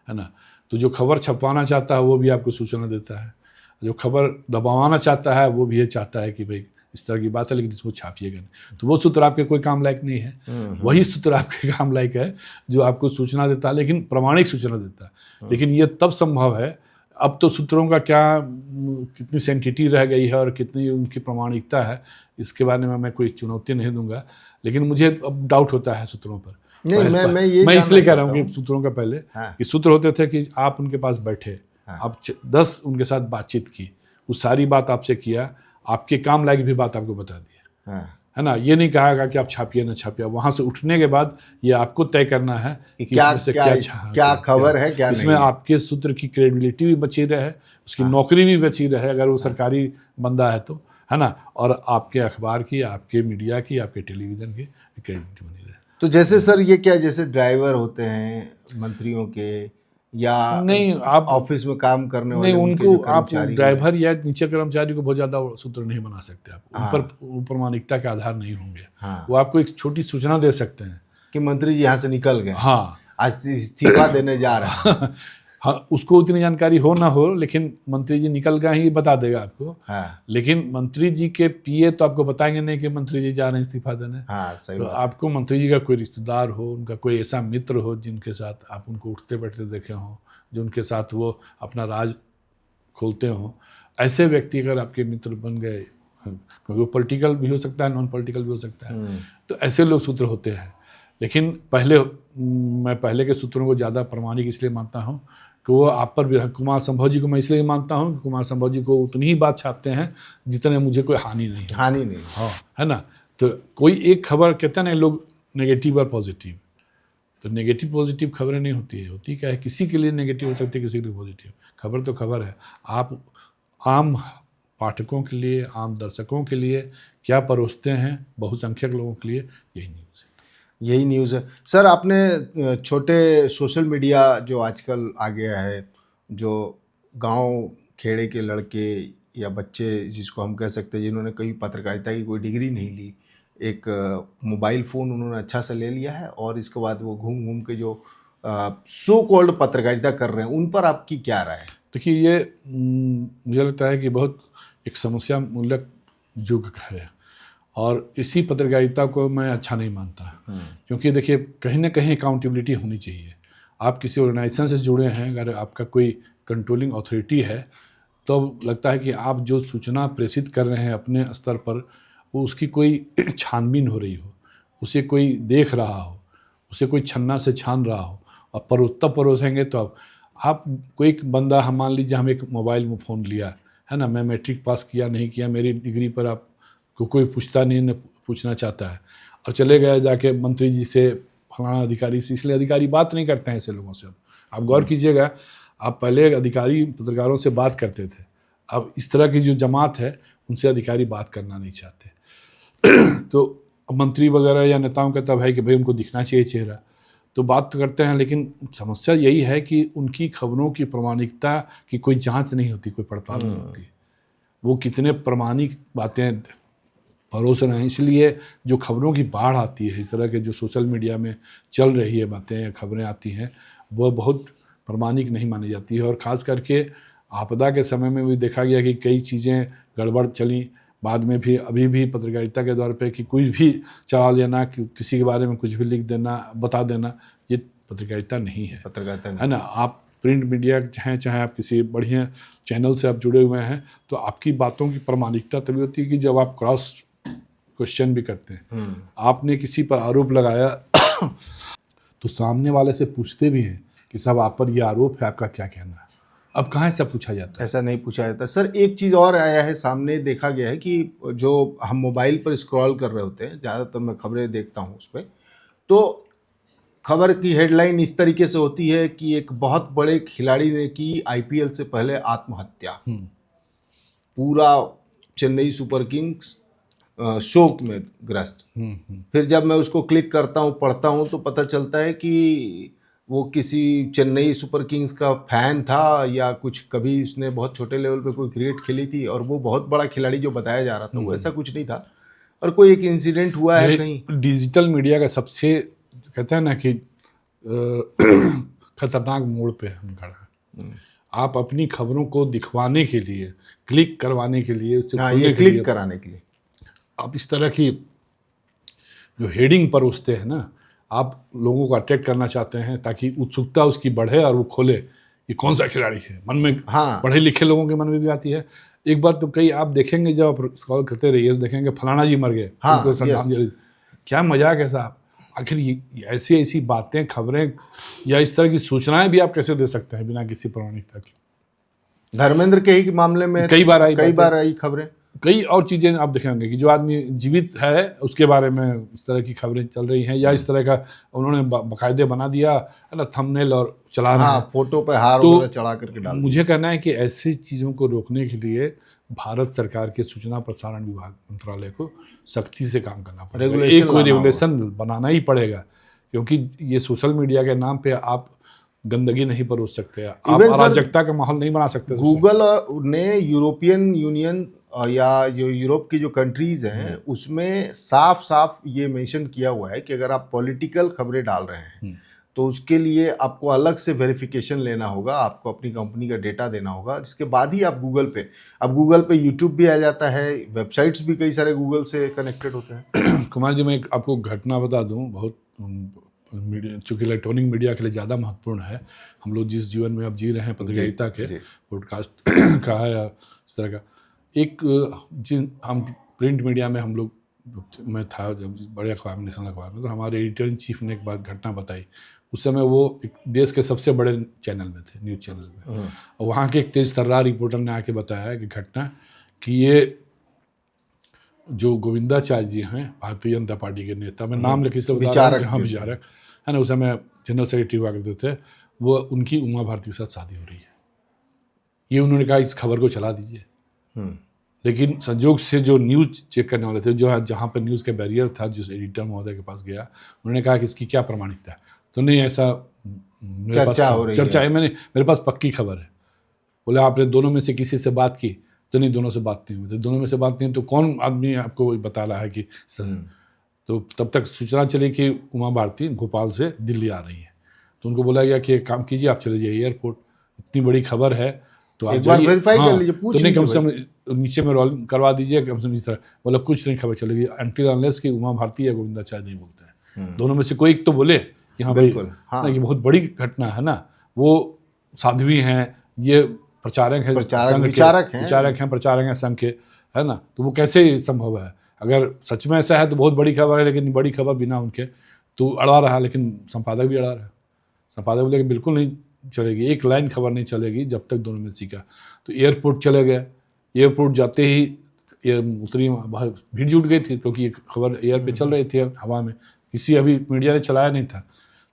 है ना। तो जो खबर छपवाना चाहता है वो भी आपको सूचना देता है, जो खबर दबावाना चाहता है वो भी ये चाहता है कि भाई इस तरह की बात है, लेकिन इसको छापिएगा नहीं। तो वो सूत्र आपके कोई काम लायक नहीं है। वही सूत्र आपके काम लायक है जो आपको सूचना देता है, लेकिन प्रमाणिक सूचना देता है। लेकिन ये तब संभव है, अब तो सूत्रों का क्या कितनी सेंटिटी रह गई है और कितनी उनकी प्रमाणिकता है, इसके बारे में मैं कोई चुनौती नहीं दूंगा। लेकिन मुझे अब डाउट होता है सूत्रों पर। नहीं, मैं इसलिए कह रहा हूँ कि सूत्रों का पहले हाँ। कि सूत्र होते थे कि आप उनके पास बैठे, आप 10 उनके साथ बातचीत की, वो सारी बात आपसे किया, आपके काम लायक भी बात आपको बता दिया, है ना। ये नहीं कहा कि आप छापिए ना छापिए, वहां से उठने के बाद ये आपको तय करना है कि इसमें से क्या खबर है, क्या इसमें आपके सूत्र की क्रेडिबिलिटी भी बची रहे, उसकी नौकरी भी बची रहे अगर वो सरकारी बंदा है तो, है ना, और आपके अखबार की, आपके मीडिया की, आपके टेलीविजन की क्रेडिबिलिटी बनी रहे। तो जैसे सर ये क्या, जैसे ड्राइवर होते हैं मंत्रियों के या नहीं, आप ऑफिस में काम करने वाले, नहीं, उनके उनको जो आप कर्मचारी ड्राइवर या नीचे कर्मचारी को बहुत ज़्यादा सूत्र नहीं बना सकते आप। उन पर प्रमाणिकता के आधार नहीं होंगे। वो आपको एक छोटी सूचना दे सकते हैं कि मंत्री जी यहाँ से निकल गए, हाँ, आज इस्तीफा देने जा रहे हैं। हाँ, उसको उतनी जानकारी हो ना हो, लेकिन मंत्री जी निकल गए ही बता देगा आपको। लेकिन मंत्री जी के पीए तो आपको बताएंगे नहीं कि मंत्री जी जा रहे हैं इस्तीफा देने। सही तो आपको मंत्री जी का कोई रिश्तेदार हो, उनका कोई ऐसा मित्र हो जिनके साथ आप उनको उठते बैठते देखे हों, जो उनके साथ वो अपना राज खोलते हों, ऐसे व्यक्ति अगर आपके मित्र बन गए, क्योंकि वो पॉलिटिकल भी हो सकता है, नॉन पॉलिटिकल भी हो सकता है, तो ऐसे लोग सूत्र होते हैं। लेकिन मैं पहले के सूत्रों को ज़्यादा प्रमाणिक इसलिए मानता हूँ कि वो आप पर, कुमार संभव जी को मैं इसलिए मानता हूँ कि कुमार संभव जी को उतनी ही बात छापते हैं जितने मुझे कोई हानि नहीं है। हाँ, है ना। तो कोई एक खबर, कहते हैं ना लोग, नेगेटिव और पॉजिटिव, तो नेगेटिव पॉजिटिव खबरें नहीं होती है। होती क्या है, किसी के लिए नेगेटिव हो सकती है, किसी के लिए पॉजिटिव। खबर तो खबर है। आप आम पाठकों के लिए, आम दर्शकों के लिए क्या परोसते हैं, बहुसंख्यक लोगों के लिए यही न्यूज़ है। सर, आपने छोटे सोशल मीडिया जो आजकल आ गया है, जो गांव खेड़े के लड़के या बच्चे जिसको हम कह सकते हैं, जिन्होंने कभी पत्रकारिता की कोई डिग्री नहीं ली, एक मोबाइल फ़ोन उन्होंने अच्छा सा ले लिया है और इसके बाद वो घूम घूम के जो सो कॉल्ड पत्रकारिता कर रहे हैं, उन पर आपकी क्या राय है? देखिए, ये मुझे लगता है कि बहुत एक समस्या मूलक युग है और इसी पत्रकारिता को मैं अच्छा नहीं मानता। क्योंकि देखिए, कहीं ना कहीं अकाउंटेबिलिटी होनी चाहिए। आप किसी ऑर्गेनाइजेशन से जुड़े हैं, अगर आपका कोई कंट्रोलिंग अथॉरिटी है, तो लगता है कि आप जो सूचना प्रेषित कर रहे हैं अपने स्तर पर, वो उसकी कोई छानबीन हो रही हो, उसे कोई देख रहा हो, उसे कोई छन्ना से छान रहा हो, और तब परोसेंगे। तो आप कोई एक बंदा, हम मान लीजिए हम एक मोबाइल में फ़ोन लिया है ना, मैं मैट्रिक पास किया नहीं किया, मेरी डिग्री पर आपको कोई पूछता नहीं, न पूछना चाहता है, और चले गए जाके मंत्री जी से, फलाना अधिकारी से। इसलिए अधिकारी बात नहीं करते हैं ऐसे लोगों से। अब आप गौर कीजिएगा, आप पहले अधिकारी पत्रकारों से बात करते थे, अब इस तरह की जो जमात है उनसे अधिकारी बात करना नहीं चाहते। तो मंत्री वगैरह या नेताओं का तब है कि भाई उनको दिखना चाहिए चेहरा, तो बात तो करते हैं। लेकिन समस्या यही है कि उनकी खबरों की प्रमाणिकता की कोई जांच नहीं होती, कोई पड़ताल नहीं होती। वो कितने प्रमाणिक बातें परोस रहे हैं। इसलिए जो खबरों की बाढ़ आती है, इस तरह के जो सोशल मीडिया में चल रही है बातें या खबरें आती हैं, वो बहुत प्रमाणिक नहीं मानी जाती है। और ख़ास करके आपदा के समय में भी देखा गया कि कई चीज़ें गड़बड़ चली। बाद में भी, अभी भी पत्रकारिता के दौर पे, कि कुछ भी चला लेना, कि किसी के बारे में कुछ भी लिख देना, बता देना, ये पत्रकारिता नहीं है। है ना। आप प्रिंट मीडिया हैं, चाहे आप किसी बढ़िया चैनल से आप जुड़े हुए हैं, तो आपकी बातों की प्रमाणिकता तभी होती है कि जब आप क्रॉस क्वेश्चन भी करते हैं। आपने किसी पर आरोप लगाया तो सामने वाले से पूछते भी हैं कि साहब आप पर यह आरोप है, आपका क्या कहना है। अब कहाँ ऐसा पूछा जाता है? ऐसा नहीं पूछा जाता। सर, एक चीज़ और आया है सामने, देखा गया है कि जो हम मोबाइल पर स्क्रॉल कर रहे होते हैं, ज़्यादातर मैं खबरें देखता हूँ उस पर, तो खबर की हेडलाइन इस तरीके से होती है कि एक बहुत बड़े खिलाड़ी ने की आईपीएल से पहले आत्महत्या, पूरा चेन्नई सुपर किंग्स शोक में ग्रस्त। फिर जब मैं उसको क्लिक करता हूँ, पढ़ता हूँ, तो पता चलता है कि वो किसी चेन्नई सुपर किंग्स का फैन था, या कुछ कभी उसने बहुत छोटे लेवल पे कोई क्रिकेट खेली थी, और वो बहुत बड़ा खिलाड़ी जो बताया जा रहा था वो ऐसा कुछ नहीं था, और कोई एक इंसिडेंट हुआ है कहीं। डिजिटल मीडिया का सबसे, कहते हैं ना कि खतरनाक मोड़ पे हम खड़ा है। आप अपनी खबरों को दिखवाने के लिए, क्लिक करवाने के लिए, ये क्लिक कराने के लिए, आप इस तरह की जो हेडिंग पर उठते हैं ना, आप लोगों को अट्रैक्ट करना चाहते हैं ताकि उत्सुकता उसकी बढ़े और वो खोले कि कौन सा खिलाड़ी है। मन में हाँ। पढ़े लिखे लोगों के मन में भी आती है। एक बार तो कई आप देखेंगे, जब आप स्क्रॉल करते रहिए तो देखेंगे फलाना जी मर गए, हाँ, उनको yes। श्रद्धांजलि। क्या मजाक है साहब। आखिर ये ऐसी ऐसी बातें, खबरें या इस तरह की सूचनाएं भी आप कैसे दे सकते हैं बिना किसी प्रमाणिकता के? धर्मेंद्र के ही मामले में कई बार आई खबरें। कई और चीज़ें आप देखेंगे कि जो आदमी जीवित है उसके बारे में इस तरह की खबरें चल रही हैं, या इस तरह का उन्होंने बाकायदे बना दिया है ना थंबनेल और चला रहे हाँ, हैं। फोटो पे हार तो वगैरह चढ़ा करके डाल दिया। मुझे कहना है कि ऐसी चीज़ों को रोकने के लिए भारत सरकार के सूचना प्रसारण विभाग मंत्रालय को सख्ती से काम करना पड़ेगा। रेगुलेशन कोई लाना रेगुलेशन बनाना ही पड़ेगा, क्योंकि ये सोशल मीडिया के नाम पे आप गंदगी नहीं परोस सकते, आप Even सर, अराजकता का माहौल नहीं बना सकते। गूगल ने यूरोपियन यूनियन या जो यूरोप की जो कंट्रीज हैं उसमें साफ साफ ये मेंशन किया हुआ है कि अगर आप पॉलिटिकल खबरें डाल रहे हैं तो उसके लिए आपको अलग से वेरिफिकेशन लेना होगा, आपको अपनी कंपनी का डेटा देना होगा, इसके बाद ही आप अब गूगल पे यूट्यूब भी आ जाता है, वेबसाइट्स भी कई सारे गूगल से कनेक्टेड होते हैं। कुमार जी, मैं एक आपको घटना बता दूं, बहुत मीडिया, चूँकि इलेक्ट्रॉनिक मीडिया के लिए ज़्यादा महत्वपूर्ण है, हम लोग जिस जीवन में अब जी रहे हैं पत्रकारिता के, पॉडकास्ट का है या इस तरह का, हम प्रिंट मीडिया में हम लोग, मैं था जब बड़े अखबार में, नेशनल अखबार में, तो हमारे एडिटर इन चीफ ने एक बार घटना बताई। उस समय वो एक देश के सबसे बड़े चैनल में थे, न्यूज़ चैनल में, और वहाँ के एक तेज तर्रार रिपोर्टर ने आके बताया कि घटना कि ये जो गोविंदाचार्य जी हैं, भारतीय जनता पार्टी के नेता, मैं नाम लेके इसलिए बता रहा हूँ, हाँ विचारक है ना, उस समय जनरल सेक्रेटरी हुआ करते थे, वो उनकी उमा भारती के साथ शादी हो रही है। ये उन्होंने कहा इस खबर को चला दीजिए। लेकिन संजोग से जो न्यूज़ चेक करने वाले थे, जो जहाँ पर न्यूज़ का बैरियर था, जिस एडिटर महोदय के पास गया, उन्होंने कहा कि इसकी क्या प्रमाणिकता है। तो नहीं, ऐसा चर्चा है, मेरे पास पक्की खबर है। बोले आपने दोनों में से किसी से बात की? तो नहीं, दोनों से बात नहीं हुई। दोनों में से बात नहीं, तो कौन आदमी आपको बता रहा है कि तो तब तक सूचना चली कि उमा भारती भोपाल से दिल्ली आ रही है। तो उनको बोला गया कि एक काम कीजिए, आप चले जाइए एयरपोर्ट, इतनी बड़ी खबर है तो आप जाइए, वेरीफाई कर लीजिए, पूछ लीजिए, कम से कम नीचे में रोल करवा दीजिए, कम से कम इस तरह। बोला कुछ नहीं खबर चलेगी अनटिल अनलेस कि उमा भारती या गोविंदाचार्य नहीं बोलते हैं। दोनों में से कोई एक तो बोले कि हाँ भाई, ये बहुत बड़ी घटना है ना, वो साध्वी हैं, ये प्रचारक हैं, विचारक हैं संघ के, है ना, तो वो कैसे संभव है? अगर सच में ऐसा है तो बहुत बड़ी खबर है, लेकिन बड़ी खबर बिना उनके तो अड़ा रहा, लेकिन संपादक भी अड़ा रहा। संपादक बोले कि बिल्कुल नहीं चलेगी, एक लाइन खबर नहीं चलेगी जब तक दोनों में सीखा। तो एयरपोर्ट चले गए। एयरपोर्ट जाते ही उतरी, भीड़ जुट गई थी, क्योंकि एक खबर एयर पे चल रही थी हवा में, किसी अभी मीडिया ने चलाया नहीं था।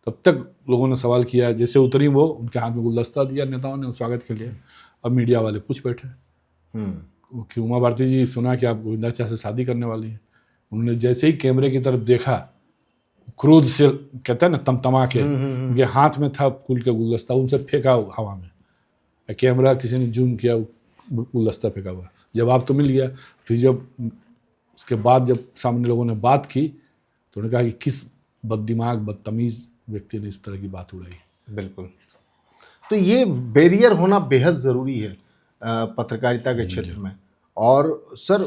तब तक लोगों ने सवाल किया, जैसे उतरी वो, उनके हाथ में गुलदस्ता दिया नेताओं ने स्वागत के लिए। अब मीडिया वाले पूछ बैठे कि उमा भारती जी, सुना कि आप गोविंदाचार्य से शादी करने वाली हैं। उन्होंने जैसे ही कैमरे की तरफ देखा, क्रोध से, कहते हैं ना, तमतमा के, उनके हाथ में था फूल का गुलदस्ता, उनसे फेंका हवा में। कैमरा किसी ने जूम किया, गुलदस्ता फेंका हुआ। जवाब तो मिल गया। फिर जब उसके बाद जब सामने लोगों ने बात की तो उन्होंने कहा कि किस बददिमाग बदतमीज़ व्यक्ति ने इस तरह की बात उड़ाई। बिल्कुल। तो ये बैरियर होना बेहद ज़रूरी है पत्रकारिता के क्षेत्र में। और सर,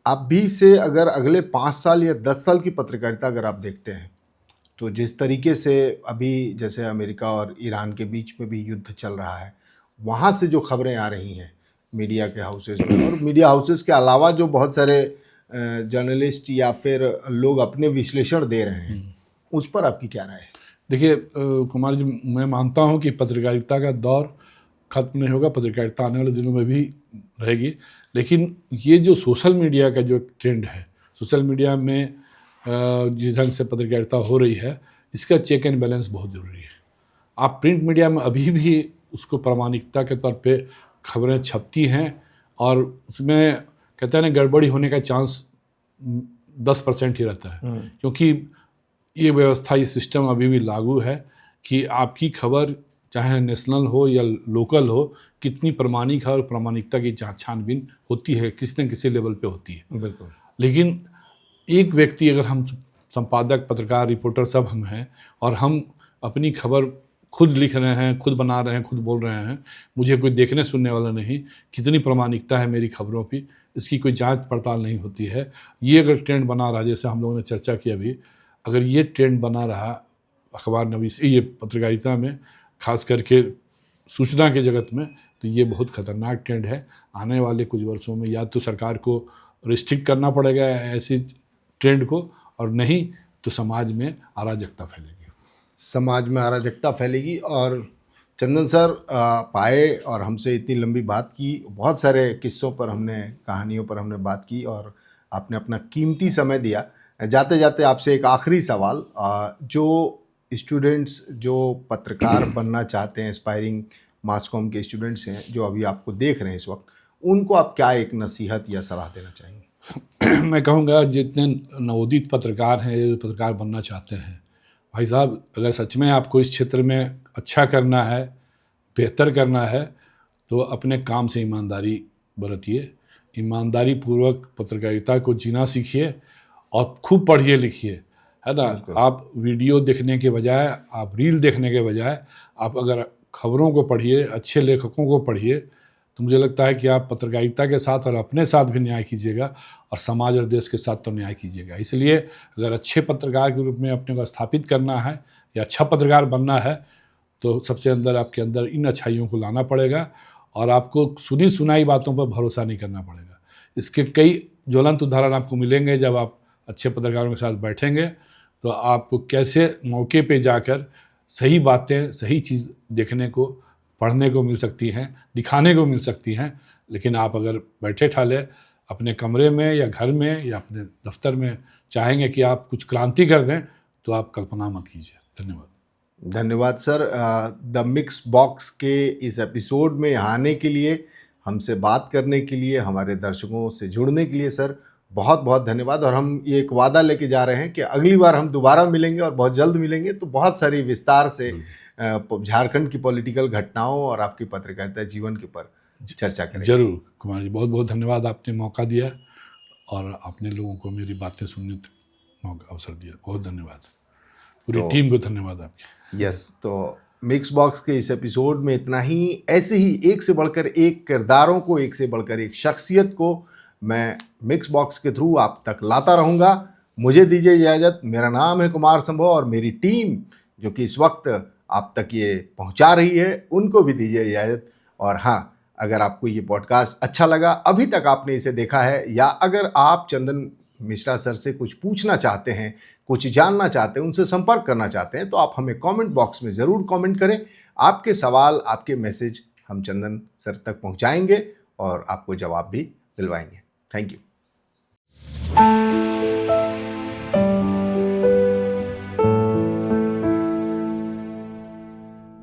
आप भी से अगर अगले 5 साल या 10 साल की पत्रकारिता अगर आप देखते हैं, तो जिस तरीके से अभी जैसे अमेरिका और ईरान के बीच में भी युद्ध चल रहा है, वहाँ से जो खबरें आ रही हैं मीडिया के हाउसेज में, और मीडिया हाउसेज के अलावा जो बहुत सारे जर्नलिस्ट या फिर लोग अपने विश्लेषण दे रहे हैं, उस पर आपकी क्या राय है? देखिए कुमार जी, मैं मानता हूँ कि पत्रकारिता का दौर खत्म नहीं होगा, पत्रकारिता आने वाले दिनों में भी रहेगी। लेकिन ये जो सोशल मीडिया का जो ट्रेंड है, सोशल मीडिया में जिस ढंग से पत्रकारिता हो रही है, इसका चेक एंड बैलेंस बहुत ज़रूरी है। आप प्रिंट मीडिया में अभी भी उसको प्रामाणिकता के तौर पे खबरें छपती हैं, और उसमें कहते हैं ना, गड़बड़ी होने का चांस 10% ही रहता है, क्योंकि ये व्यवस्था, ये सिस्टम अभी भी लागू है कि आपकी खबर चाहे नेशनल हो या लोकल हो, कितनी प्रामाणिक है और प्रामाणिकता की छानबीन होती है, किसी न किसी लेवल पे होती है। बिल्कुल। लेकिन एक व्यक्ति, अगर हम संपादक, पत्रकार, रिपोर्टर सब हम हैं, और हम अपनी खबर खुद लिख रहे हैं, खुद बना रहे हैं, खुद बोल रहे हैं, मुझे कोई देखने सुनने वाला नहीं, कितनी प्रामाणिकता है मेरी खबरों की, इसकी कोई जांच पड़ताल नहीं होती है। ये अगर ट्रेंड बना रहा, जैसे हम लोगों ने चर्चा की अभी, अगर ये ट्रेंड बना रहा अखबार नवीसी, ये पत्रकारिता में, खास करके सूचना के जगत में, तो ये बहुत खतरनाक ट्रेंड है। आने वाले कुछ वर्षों में या तो सरकार को रिस्ट्रिक्ट करना पड़ेगा ऐसी ट्रेंड को, और नहीं तो समाज में अराजकता फैलेगी। समाज में अराजकता फैलेगी। और चंदन सर पाए और हमसे इतनी लंबी बात की, बहुत सारे किस्सों पर हमने, कहानियों पर हमने बात की, और आपने अपना कीमती समय दिया। जाते जाते आपसे एक आखिरी सवाल, जो स्टूडेंट्स जो पत्रकार बनना चाहते हैं, एस्पायरिंग मास कॉम के स्टूडेंट्स हैं जो अभी आपको देख रहे हैं इस वक्त, उनको आप क्या एक नसीहत या सलाह देना चाहेंगे? मैं कहूँगा जितने नवोदित पत्रकार हैं, जो पत्रकार बनना चाहते हैं, भाई साहब, अगर सच में आपको इस क्षेत्र में अच्छा करना है, बेहतर करना है, तो अपने काम से ईमानदारी बरतिए, ईमानदारी पूर्वक पत्रकारिता को जीना सीखिए, और खूब पढ़िए लिखिए, है ना। आप वीडियो देखने के बजाय, आप रील देखने के बजाय, आप अगर खबरों को पढ़िए, अच्छे लेखकों को पढ़िए, तो मुझे लगता है कि आप पत्रकारिता के साथ और अपने साथ भी न्याय कीजिएगा, और समाज और देश के साथ तो न्याय कीजिएगा। इसलिए अगर अच्छे पत्रकार के रूप में अपने को स्थापित करना है या अच्छा पत्रकार बनना है, तो सबसे अंदर आपके अंदर इन अच्छाइयों को लाना पड़ेगा, और आपको सुनी सुनाई बातों पर भरोसा नहीं करना पड़ेगा। इसके कई ज्वलंत उदाहरण आपको मिलेंगे जब आप अच्छे पत्रकारों के साथ बैठेंगे, तो आपको कैसे मौके पे जाकर सही बातें, सही चीज़ देखने को, पढ़ने को मिल सकती हैं, दिखाने को मिल सकती हैं। लेकिन आप अगर बैठे ठाले अपने कमरे में या घर में या अपने दफ्तर में चाहेंगे कि आप कुछ क्रांति कर दें, तो आप कल्पना मत कीजिए। धन्यवाद। धन्यवाद सर। द मिक्स बॉक्स के इस एपिसोड में आने के लिए, हमसे बात करने के लिए, हमारे दर्शकों से जुड़ने के लिए सर बहुत बहुत धन्यवाद। और हम ये एक वादा लेके जा रहे हैं कि अगली बार हम दोबारा मिलेंगे, और बहुत जल्द मिलेंगे, तो बहुत सारी विस्तार से झारखंड की पॉलिटिकल घटनाओं और आपकी पत्रकारिता जीवन के ऊपर चर्चा करेंगे। जरूर कुमार जी, बहुत बहुत धन्यवाद, आपने मौका दिया और आपने लोगों को मेरी बातें सुनने का अवसर दिया। बहुत धन्यवाद, पूरी टीम को धन्यवाद आपकी। यस, तो मिक्स बॉक्स के इस एपिसोड में इतना ही। ऐसे ही एक से बढ़कर एक किरदारों को, एक से बढ़कर एक शख्सियत को मैं मिक्स बॉक्स के थ्रू आप तक लाता रहूँगा। मुझे दीजिए इजाज़त। मेरा नाम है कुमार संभव, और मेरी टीम जो कि इस वक्त आप तक ये पहुंचा रही है, उनको भी दीजिए इजाज़त। और हाँ, अगर आपको ये पॉडकास्ट अच्छा लगा, अभी तक आपने इसे देखा है, या अगर आप चंदन मिश्रा सर से कुछ पूछना चाहते हैं, कुछ जानना चाहते हैं, उनसे संपर्क करना चाहते हैं, तो आप हमें कमेंट बॉक्स में ज़रूर कमेंट करें। आपके सवाल, आपके मैसेज हम चंदन सर तक पहुंचाएंगे और आपको जवाब भी दिलवाएंगे। Thank you.